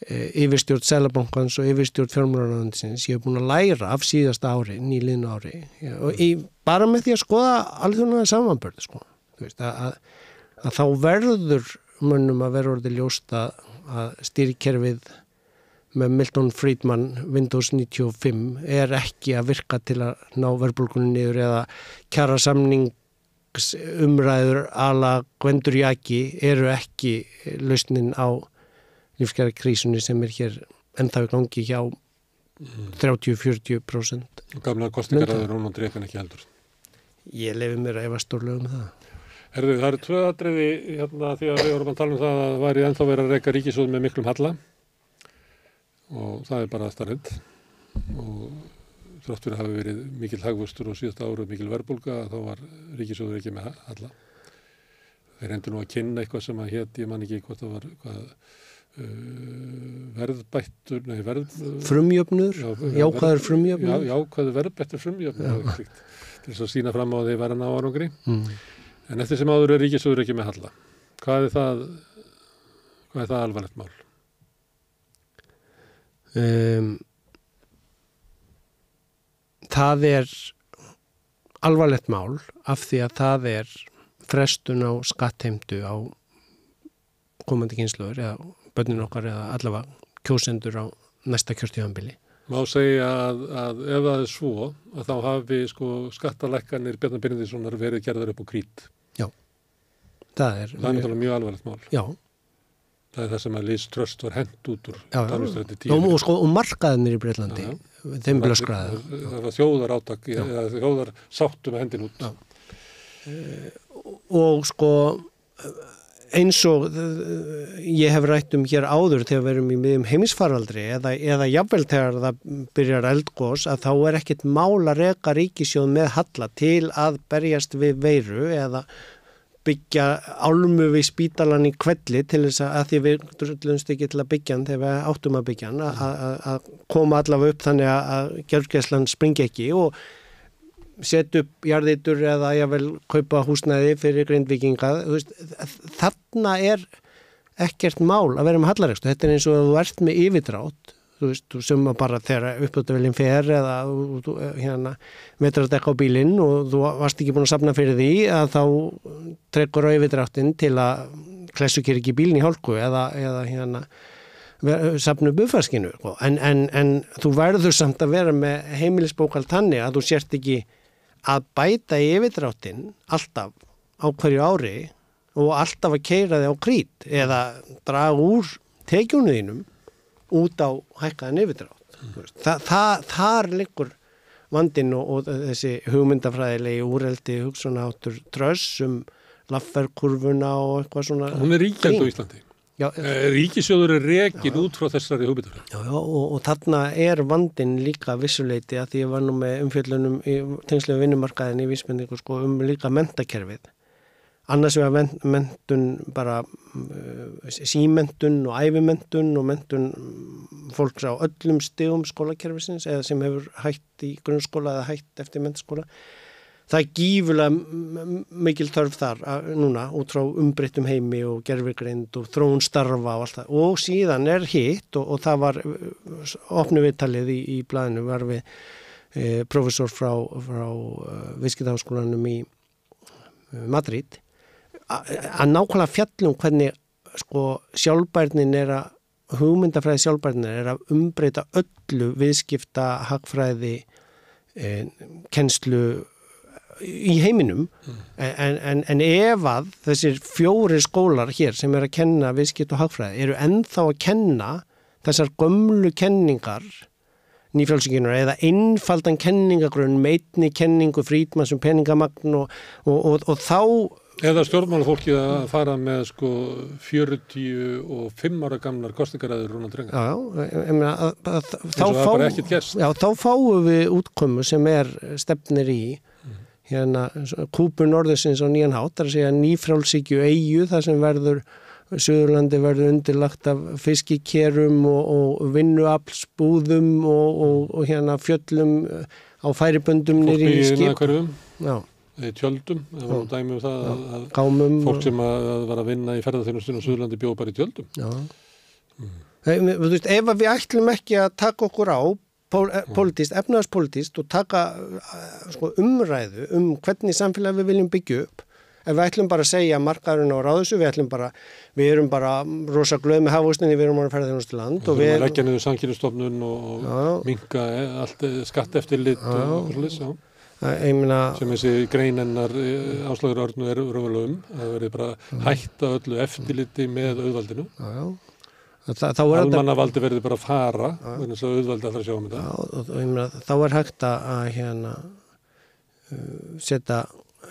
S3: yfirstjórn Seðlabankans og yfirstjórn fjármálaráðuneytisins ég hef búin að læra af síðasta ári, nýliðnu ári og bara með því að skoða alþjóðlega samanburð sko. Þú veist, að þá verður mönnum að vera orðið ljóst að stýrikerfið með Milton Friedman Windows 95 ekki að virka til að ná verðbólgunni niður eða kjarasamningsumræður ala Gvendur Jaki eru ekki lausnin á lífskjarakrísunni sem hér ennþá í gangi hjá 30-40%.
S2: Gamla kostingaraður hún og dreifin ekki heldur.
S3: Ég lefi mér að efast stórlega það.
S2: Herðu, það eru tvö atriði hérna því að við vorum að tala það að það væri ennþá verið að reka ríkissjóð með miklum halla og það bara staðreynd og þrátt fyrir að hafi verið mikil hagvöxtur og síðasta ára mikil verðbólga þá var ríkissjóður ekki með halla. Þeir reyndu nú að kynna eitthvað sem að hét, ég man ekki hvort það var
S3: frumjöfnuður, jákvæður frumjöfnuður.
S2: Jákvæður verðbættur frumjöfnuður til þess að sýna fram á því verða ná árangri. En eftir sem áður ríkissjóður ekki með halla. Hvað er það alvarlegt mál?
S3: Það er alvarlegt mál af því að það er frestun á skattheimtu á komandi kynslóður eða börnin okkar eða allavega kjósendur á næsta kjörtíðanbili.
S2: Má segja að ef það er svo að þá hafi skattalækkanir Bjarnar Benediktssonar verið gerðar upp á krít.
S3: Já. Það er
S2: mjög alvarlegt mál.
S3: Já.
S2: Það er það sem að Liz Truss var hent út úr Danmörkstræti 10.
S3: Og markaðinir í Bretlandi, þeim blöskraði.
S2: Það var þjóðarátak, eða þjóðarsáttu með hendin út.
S3: Og eins og ég hef rætt hér áður þegar við erum í miðjum heimisfaraldri eða jafnvel þegar það byrjar eldgos að þá er ekkert mál að reka ríkissjóð með halla til að berjast við veiru eða byggja álmu við spítalan í Hvelli til þess að því við drullumst ekki til að byggja hann þegar við áttum að byggja hann að koma allavega upp þannig að gjörgæslan springi ekki og setja upp jarðeitur eða jável kaupa húsnæði fyrir Grindvíkinga. Þarna er ekkert mál að vera með hallarekstur. Þetta er eins og að þú ert með yfirdrátt, sem bara þegar uppbótavelin fer eða vetrardekk á bílinn og þú varst ekki búin að safna fyrir því að þá trekur á yfirdráttinn til að klessukir ekki bílinn í hálku eða safna upp uppvaskinu. En þú verður samt að vera með heimilisbókhald þannig að þú sért ekki að bæta í yfirdráttinn alltaf á hverju ári og alltaf að keyra þig á krít eða draga úr tekjunum út á hækkaðan yfirdrátt. Þar liggur vandinn og þessi hugmyndafræðilegi úreldi hugsunaháttur Truss Laffer-kurvuna og eitthvað svona.
S2: Hún er ríkjandi á Íslandi. Já, ríkissjóður er rekin út frá þessari hugmyndafræði.
S3: Já, og þarna er vandinn líka vissuleiti að því ég var nú með umfjöllunum í tengslu vinnumarkaðin í vísbendingu líka menntakerfið. Annars vegar menntun bara símenntun og ævimenntun og menntun fólks á öllum stigum skólakerfisins eða sem hefur hætt í grunnskóla eða hætt eftir menntaskóla. Það er gífulega mikil þörf þar núna út frá umbreyttum heimi og gervigreind og þróun starfa og allt það. Og síðan er hitt og það var opnu viðtalið í blaðinu var við professor frá Viðskiptaháskólanum í Madrid að nákvæmlega fjallum hvernig sjálfbærnin hugmyndafræði sjálfbærnin að umbreyta öllu viðskipta, hagfræði, kennslu í heiminum en ef að þessir 4 skólar hér sem að kenna viðskipt og hagfræði eru ennþá að kenna þessar gömlu kenningar nýfrjálsíkjunar eða einfaldan kenningagrunn með einni kenningu Friedman sem peningamagn og þá
S2: eða stjórnmálafólkið að fara með 45 ára gamlar kostingaræður rúna drenga.
S3: Þá fáum við útkomu sem stefnir í kúpur norðursins á nýjan hátt, þar að segja nýfrjálsíkju eyju, þar sem Suðurlandi verður undirlagt af fiskikerum og vinnuaflsbúðum og fjöllum á færiböndum niður í skip.
S2: Já. í tjöldum, það var dæmi það að
S3: gámum
S2: fólk sem að var að vinna í ferðaþjónustunni á Suðurlandi bjó bara í tjöldum.
S3: Já. Þú veist, ef við ætlum ekki að taka okkur á pólitískt, efnahagspólitískt og taka umræðu hvernig samfélag við viljum byggja upp. Ef við ætlum bara að segja markaðurinn á ráðusu, við erum bara rosa glöð með hafvöxtinni, við erum að ferða þjónustu land.
S2: Og við erum að leggja niður Samkeppnisstofnun og minnka allt skatteftirlit og svoleiðis, já. Sem þessi greinennar Áslaugur Örnu er raunverulega það verður bara hætta öllu eftirliti með auðvaldinu. Almannavaldi verður bara að fara vegna þess að auðvaldi allra sjá þetta.
S3: Þá er hægt að setja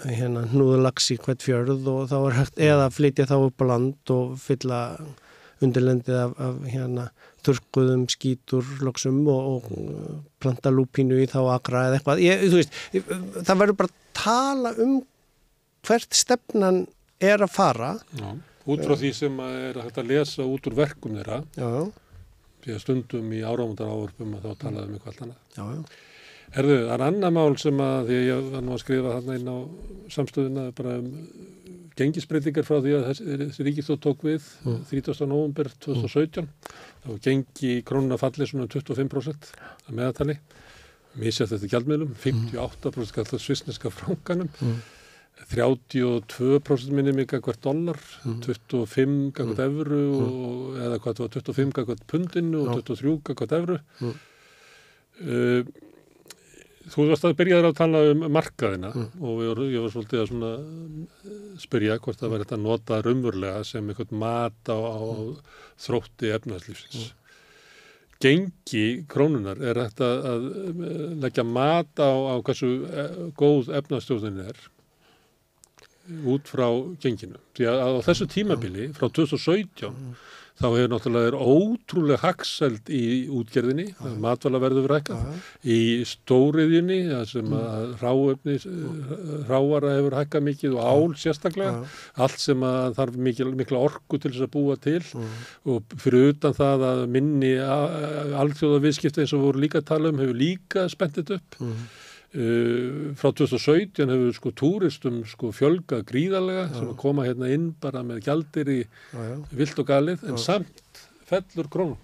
S3: hnúðulax í hvert fjörð og þá er hægt eða flytja þá upp á land og fylla undirlendið af þurrkuðum skítur loksum og planta lúpínu í þá akra eða eitthvað. Þú veist, það verður bara að tala hvert stefnan er að fara.
S2: Já, út frá því sem er hægt að lesa út úr verkum þeirra.
S3: Já.
S2: Því að stundum í áramótarávarpum að þá talaðum eitthvað allt annað.
S3: Já.
S2: Herðu, það er annað mál sem að því ég var nú að skrifa þarna inn á samstöðuna bara gengisbreytingar frá því að þessi ríkisstjórn tók við 30. nóvember 2017. Þá gengi krónuna fallið svona 25% að meðaltali. Misjætt eftir gjaldmiðlum, 58% kallað svissneska frankanum, 32% minni mig hvert dollar, 25 hvert evru eða hvað það var 25 hvert pundinu og 23 hvert evru. Þú varst að byrja að tala markaðina og ég var svolítið að svona spyrja hvort það var þetta að nota raunverulega sem eitthvað mat á þrótti efnahagslífsins. Gengi krónunar er þetta að leggja mat á hversu góð efnahagsstjórnin er út frá genginu. Því að á þessu tímabili frá 2017 þá hefur náttúrulega ótrúlega hagsæld í útgerðinni, matvælaverður rækkað, í stóriðjunni, það sem að hrávara hefur hækkað mikið og ál sérstaklega, allt sem að þarf mikla orku til þess að búa til og fyrir utan það að minni alþjóðaviðskipti eins og voru líka að tala hefur líka spenntit upp. Frá 2017 hefur túristum fjölgað gríðarlega sem að koma hérna inn bara með gjaldeyri vilt og galið en samt fellur krónan.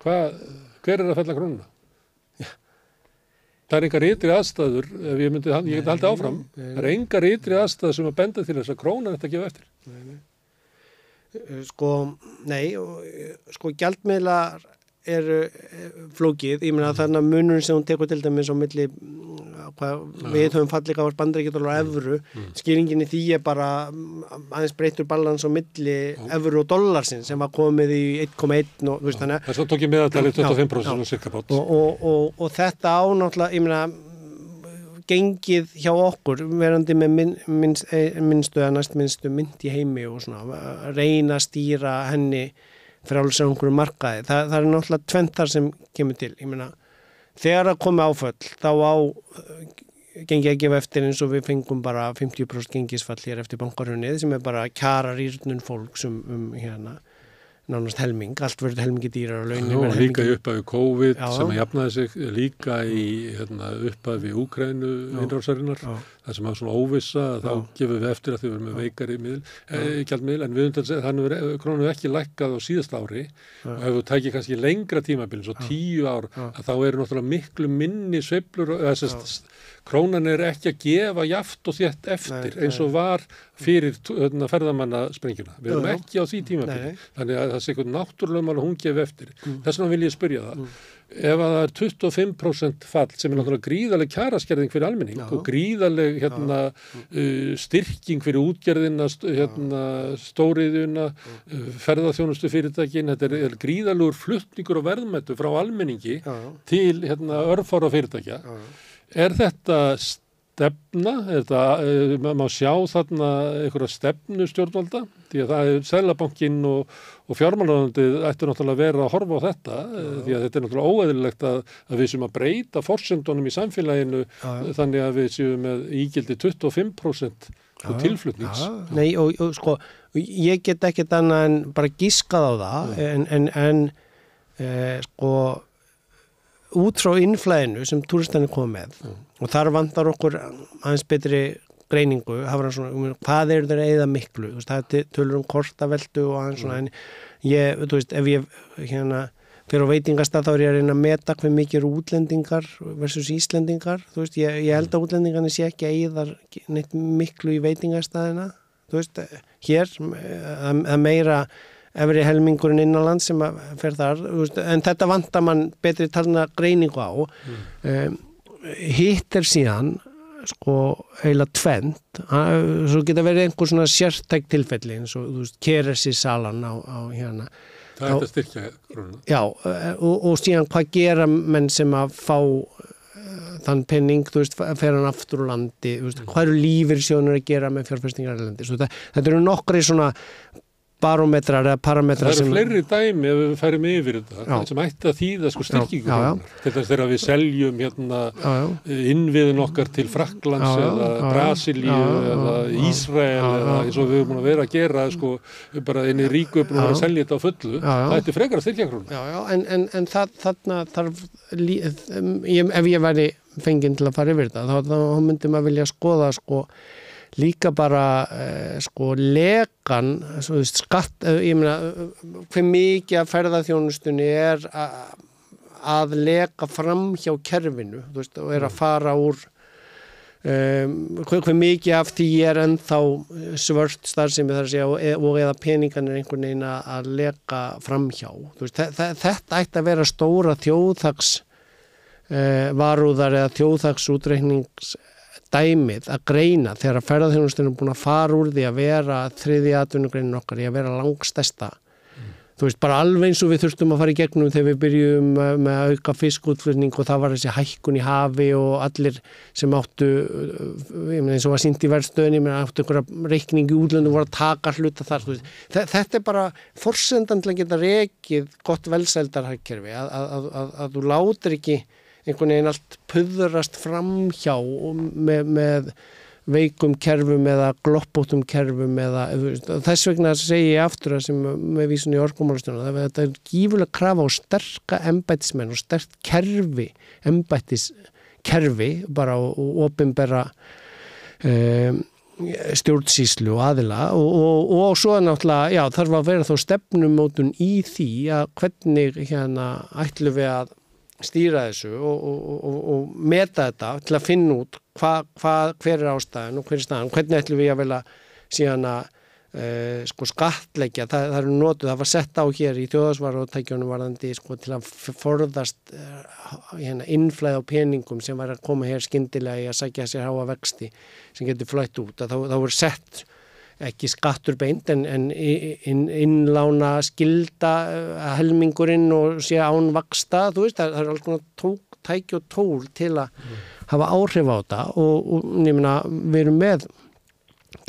S2: Hver er að fella krónuna? Það er engar ytri aðstæður, ég geti haldið áfram, það er engar ytri aðstæður sem að benda til þess að krónan þetta gefa eftir.
S3: Gjaldmiðlar eru flókið, ég meina þannig að munurinn sem hún tekur til dæmis á milli við höfum fallið á Bandaríkjadollar og evru, skýringin í því er bara aðeins breyttur balans á milli evru og dollarsins sem var komið í 1,1 og þú veist þannig.
S2: Þess að tók ég meðaltalið 25% cirka bát.
S3: Og þetta ánáttúrulega, ég meina gengið hjá okkur verandi með minnstu eða næst minnstu mynt í heimi og svona reyna að stýra henni frjálsar einhverju markaði. Það er náttúrulega tvennt þar sem kemur til. Ég meina, þegar það komi áföll, þá gengi að gefa eftir eins og við fengum bara 50% gengisfall hér eftir bankahrunið sem er bara kjararýrnun fólks nánast helming. Allt verður helmingi dýrar og launin verður helmingi.
S2: Líka í upphafi COVID sem að jafnaði sig, líka í upphafi Úkraínu innrásarinnar. Það sem hafa svona óvissa að þá gefum við eftir að þau verðum með veikari gjaldmiðil en við þannig krónu ekki lækkað á síðasta ári og ef þú tækir kannski lengra tímabil svo 10 ár að þá eru náttúrulega miklu minni sveiflur krónan er ekki að gefa jaft og þétt eftir eins og var fyrir ferðamannasprengjuna. Við erum ekki á því tímabili. Þannig að það sé eitthvað náttúrulega mál að hún gefi eftir. Þess vegna vil ég spyrja það. Ef að það er 25% fall sem er náttúrulega gríðaleg kjaraskerðing fyrir almenning og gríðaleg styrking fyrir útgerðina, stóriðjuna, ferðaþjónustu fyrirtækin, þetta er gríðalegur flutningur og verðmættu frá almenningi til örfára fyrirtækja. Er þetta stefna, má sjá þarna einhverja stefnu stjórnvalda? Því að það er Seðlabankinn og fjármálaráðuneytið ættu náttúrulega að vera að horfa á þetta, því að þetta er náttúrulega óeðlilegt að við séum að breyta forsendunum í samfélaginu þannig að við séum með ígildi 25% tilflutnings.
S3: Nei, og ég get ekkert annað en bara giskað á það, en út frá innflæðinu sem túristanir koma með og þar vantar okkur aðeins betri greiningu, hvað þeir að eyða miklu, það tölur kortaveltu og aðeins svona, en ég, ef ég fyrir á veitingastað þá er ég að reyna að meta hver mikið útlendingar versus Íslendingar, ég held að útlendingarnir sé ekki að eyða neitt miklu í veitingastaðina, hér að meira efri helmingurinn innanland sem að fer þar, en þetta vantar mann betri talna greiningu á. Hitt síðan heila tvend, svo geta verið einhver svona sértæk tilfelli eins og Keresi-salan á hérna.
S2: Það er að styrkja krónuna.
S3: Já, og síðan hvað gera menn sem að fá þann penning, fer hann aftur úr landi, hvað eru lífeyrissjóðir að gera með fjárfestingar erlendis. Þetta eru nokkri svona barómetrar eða parametrar
S2: sem... Það eru fleiri dæmi ef við færum yfir þetta. Það sem ætti að þýða styrkingu. Til þess þegar við seljum innviðin okkar til Frakklands eða Brasilíu eða Ísrael eða eins og við erum búin að vera að gera bara inn í ríku búin að selja þetta á fullu. Það ætti frekar að styrkja krónuna. En þarna þarf, ef ég væri fenginn til að fara yfir þetta, þá myndi maður vilja skoða líka bara lekan, skatt, ég meina hver mikið af ferðaþjónustunni er að leka fram hjá kerfinu, og er að fara úr hver mikið af því er ennþá svört starfsemi þar að segja og eða peningarnir einhvern veginn að leka fram hjá. Þetta ætti að vera stóra þjóðhags varúðar eða þjóðhagsútreiknings dæmið að greina þegar að ferðaþjónustan er búin að fara úr því að vera þriðja atvinnugreinin okkar í að vera langstærsta. Bara alveg eins og við þurftum að fara í gegnum þegar við byrjum með að auka fiskútflutning og það var þessi hækkun í hafi og allir sem áttu, eins og var sýnt í verðstöðinni, áttu einhverja reikning í útlöndum voru að taka hluta þar. Þetta er bara forsendan til að geta rekið gott velsældarhagkerfi, að þú látir ekki einhvern veginn allt puðrast framhjá með veikum kerfum eða gloppóttum kerfum eða þess vegna segi ég aftur að sem með vísun í orkumálastjónu að þetta er gífurlega krafa á sterka embættismenn og sterkt kerfi, embættiskerfi bara og opinbera stjórnsýslu og aðila og svo náttúrulega, já, þarf að vera þá stefnumótun í því að hvernig ætlum við að stýra þessu og meta þetta til að finna út hver er ástæðan og hver er staðan, hvernig ætlum við að vilja síðan að skattleggja, það eru notuð, það var sett á hér í þjóðhagsvarúðartækjunum varðandi til að forðast innflæði á peningum sem var að koma hér skyndilega í að sækja sér háa vexti sem getur flætt út, að þá voru sett ekki skattur beint en innlána skilda helmingurinn og sé án vaxta, það er alls konar tæki og tól til að hafa áhrif á þetta og ég meina, við erum með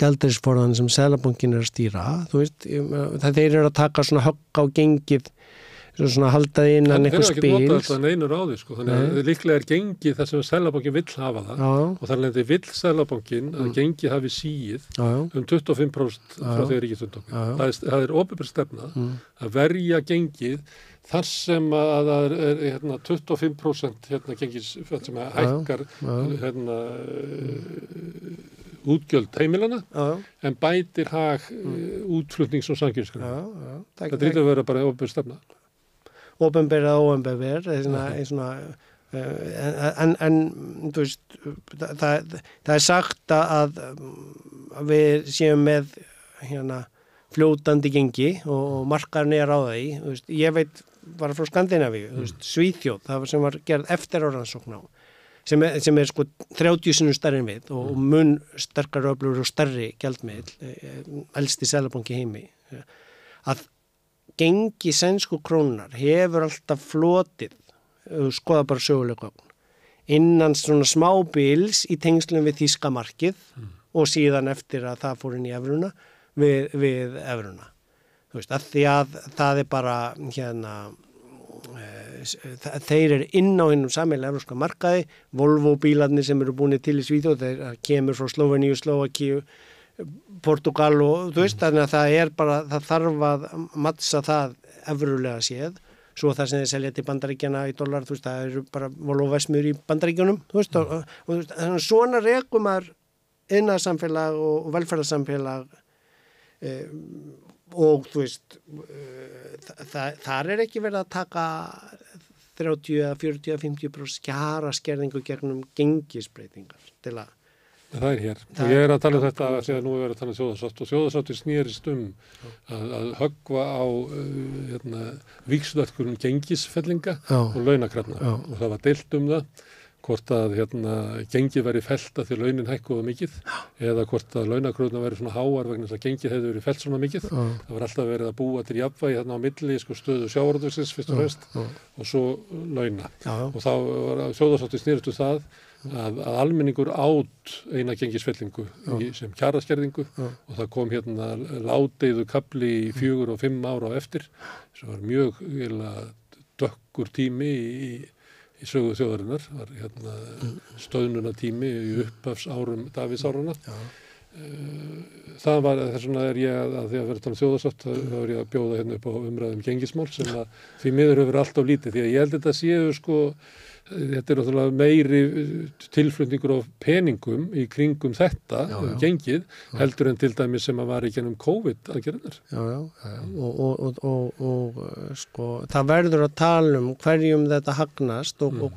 S2: gjaldeyrisforðan sem Seðlabankinn er að stýra, þeir eru að taka svona högg á gengið svona haldaði innan einhver spil. Það er ekki notað þetta neinu ráði, þannig að líklega er gengið það sem Seðlabankinn vill hafa það og þar lendi vill Seðlabankinn að gengið hafi síið 25% frá því ríkisstjórn. Það er opinber stefna að verja gengið þar sem að það er 25% gengis sem hækkar útgjöld heimilana en bætir hag útflutnings- og samkeppnisgreinar. Það er að vera bara opinber stefna.
S3: Opinber eða óopinber en það er sagt að við séum með fljótandi gengi og markarinn er á því. Ég veit bara frá Skandinavíu, Svíþjóð, það sem var gerð eftir árannsókn á sem er 30 sinnum stærri en við og mun sterkari öflugur og stærri gjaldmiðill, elsti seðlabanki heimi, að gengi sænsku krónunar hefur alltaf flotið, skoða bara sögulega innan svona smábils í tengslum við þýska markið og síðan eftir að það fór inn í evruna við evruna. Að því að það er bara þeir eru inn á hinnum sameiginlega evrópska markaði, Volvo bílarnir sem eru búinir til í Svíþjóð, þeir kemur frá Slóveníu, Slóvakíu, Portugal og þannig að það er bara, það þarf að mattsa það evrulega séð. svo það sem þeir selja til Bandaríkjana í dollar, þú veist, það eru bara volóversmiður í Bandaríkjunum, þú veist, og svona rekum maður iðnaðarsamfélag og velferðarsamfélag og þú veist, þar er ekki verið að taka 30, 40, 50% kjaraskerðingu gegnum gengisbreytingar til að
S2: Það er hér. Og ég að tala um þetta þegar nú er að tala um þjóðarsátt og þjóðarsáttur snýrist að höggva á víxlverkunum gengisfellinga og launakrafna. Og það var deilt um það hvort að gengið væri fellt að því launin hækkuðu mikið eða hvort að launakröfuna væri svona háar vegna þess að gengið hefði verið fellt svona mikið. Það var alltaf verið að búa til jafnvægi á milli stöðu sjávarútvegsins fyrst og fremst og svo launa. Og þá var þjóðarsáttur snýrist það að almenningur át eina gengisfellingu sem kjaraskerðingu og það kom ládeyðu kafli í 4 og 5 ára á eftir sem var mjög dökkur tími í sögu þjóðarinnar var stöðnuna tími í upphafsárum Davíðsárana. Það var þess vegna er ég að því að vera að tala um þjóðarsátt þá er ég að bjóða upp á umræðum gengismál sem að því miður hefur alltaf lítið því að ég held þetta séu þetta er náttúrulega meiri tilflutningur á peningum í kringum þetta gengið heldur en til dæmis sem að var í gennum COVID aðgerðirnar. Og það verður að tala um hverjum þetta hagnast og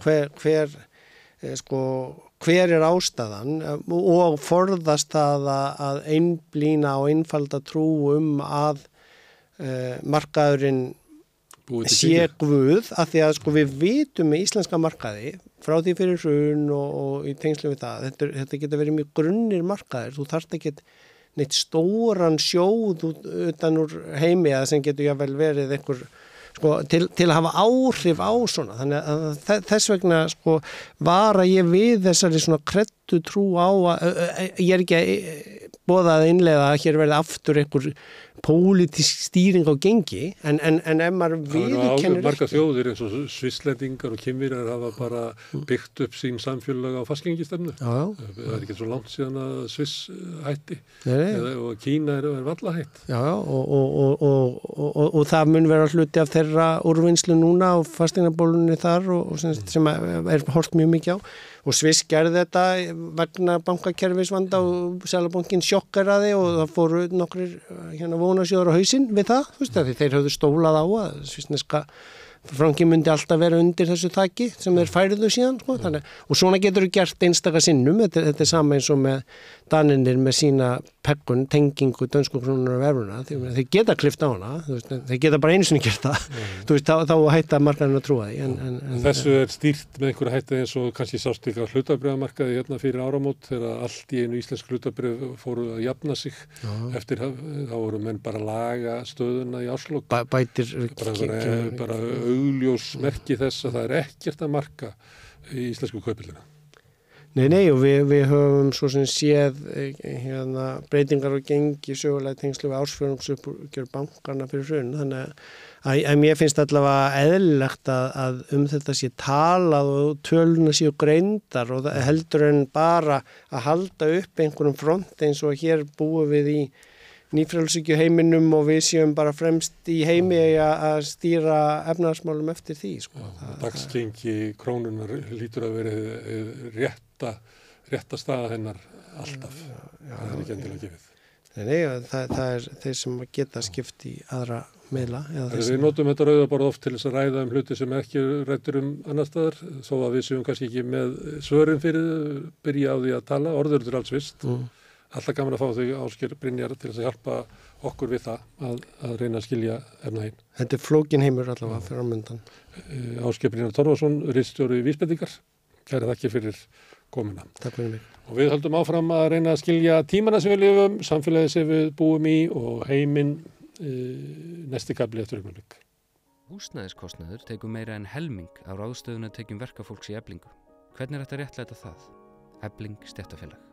S2: hver er ástæðan og forðast það að einblína og einfalda trú að markaðurinn sé guð, af því að við vitum með íslenska markaði frá því fyrir hrun og í tengslum við það, þetta geta verið mjög grunnir markaðir, þú þarft ekki neitt stóran sjóð utan úr heimi að sem getur jável verið einhver til að hafa áhrif á svona, þannig að þess vegna vara ég við þessari svona kreddu trú á að ég er ekki að boða að innleiða að hér verði aftur einhver pólitísk stýring á gengi en ef maður viðurkennir marga þjóðir eins og Svisslendingar og Kínverjar hafa bara byggt upp sín samfélag á fastgengistefnu. Það er ekki svo langt síðan að Sviss hætti og Kína er varla hætt.
S3: Og það mun vera hluti af þeirra úrvinnslu núna á fasteignabólunni þar og sem er hort mjög mikið á. Og Sviss gerði þetta vegna bankakerfisvanda og Seðlabankinn sjokkaraði og það fóru nokkrir vonasjóður á hausinn við það, þú veist það, því þeir höfðu stólað á að svissneska franki myndi alltaf vera undir þessu þaki sem þeir færiðu síðan, þannig, og svona getur þú gert einstaka sinnum, þetta er sama eins og með Danirnir með sína peggun, tengingu, dönsku krónunar og verfuna, þeir geta klift á hana, þeir geta bara einu sinni gert það, þú veist, þá hætta markaðurinn að trúa því. En
S2: þessu er stýrt með einhverja hætta eins og kannski sást líka hlutabréfamarkaði fyrir áramót þegar allt í einu íslensk hlutabréf fóru að jafna sig eftir þá voru menn bara að laga stöðuna í árslok. Bara augljós merki þess að það er ekkert að marka í íslensku kaupillina.
S3: Nei, og við höfum svo sem séð breytingar og gengi sögulega tengslu við ársfjórðungsuppgjör bankarna fyrir hrun, þannig að mér finnst allavega eðlilegt að þetta sé talað og töluna séu greindar og heldur en bara að halda upp einhverjum front eins og hér búum við í nýfrjálshyggju heiminum og við séum bara fremst í heimi að stýra efnahagsmálum eftir því.
S2: Dagsgengi krónunar lítur að vera rétta staða hennar alltaf. Það er ekki endilega gefið.
S3: Nei, það er þeir sem geta skipt í aðra miðla.
S2: Við notum þetta rauðaborð oft til þess að ræða hluti sem ekki ræddir annars staðar, þó að við séum kannski ekki með svörin fyrir byrja á því að tala, orður til alls vist. Alltaf gaman að fá þau Ásgeir Brynjar til þess að hjálpa okkur við það að reyna að skilja efnahaginn.
S3: Þetta er flókin heimur allavega fyrir ámyndan.
S2: Ásgeir Brynjar Torfason, ritstjóri Vísbendingar. Kæra þakkir fyrir komuna.
S3: Takk fyrir mig.
S2: Og við höldum áfram að reyna að skilja tímana sem við lifum, samfélagið sem við búum í og heiminn næsti kafli eftir augnablik.
S4: Húsnæðiskostnaður tekur meira en helming á ráðstöfunartekjum verkafólks í Eflingu. Hvernig er þetta réttlæta það? Efling stéttarfélag.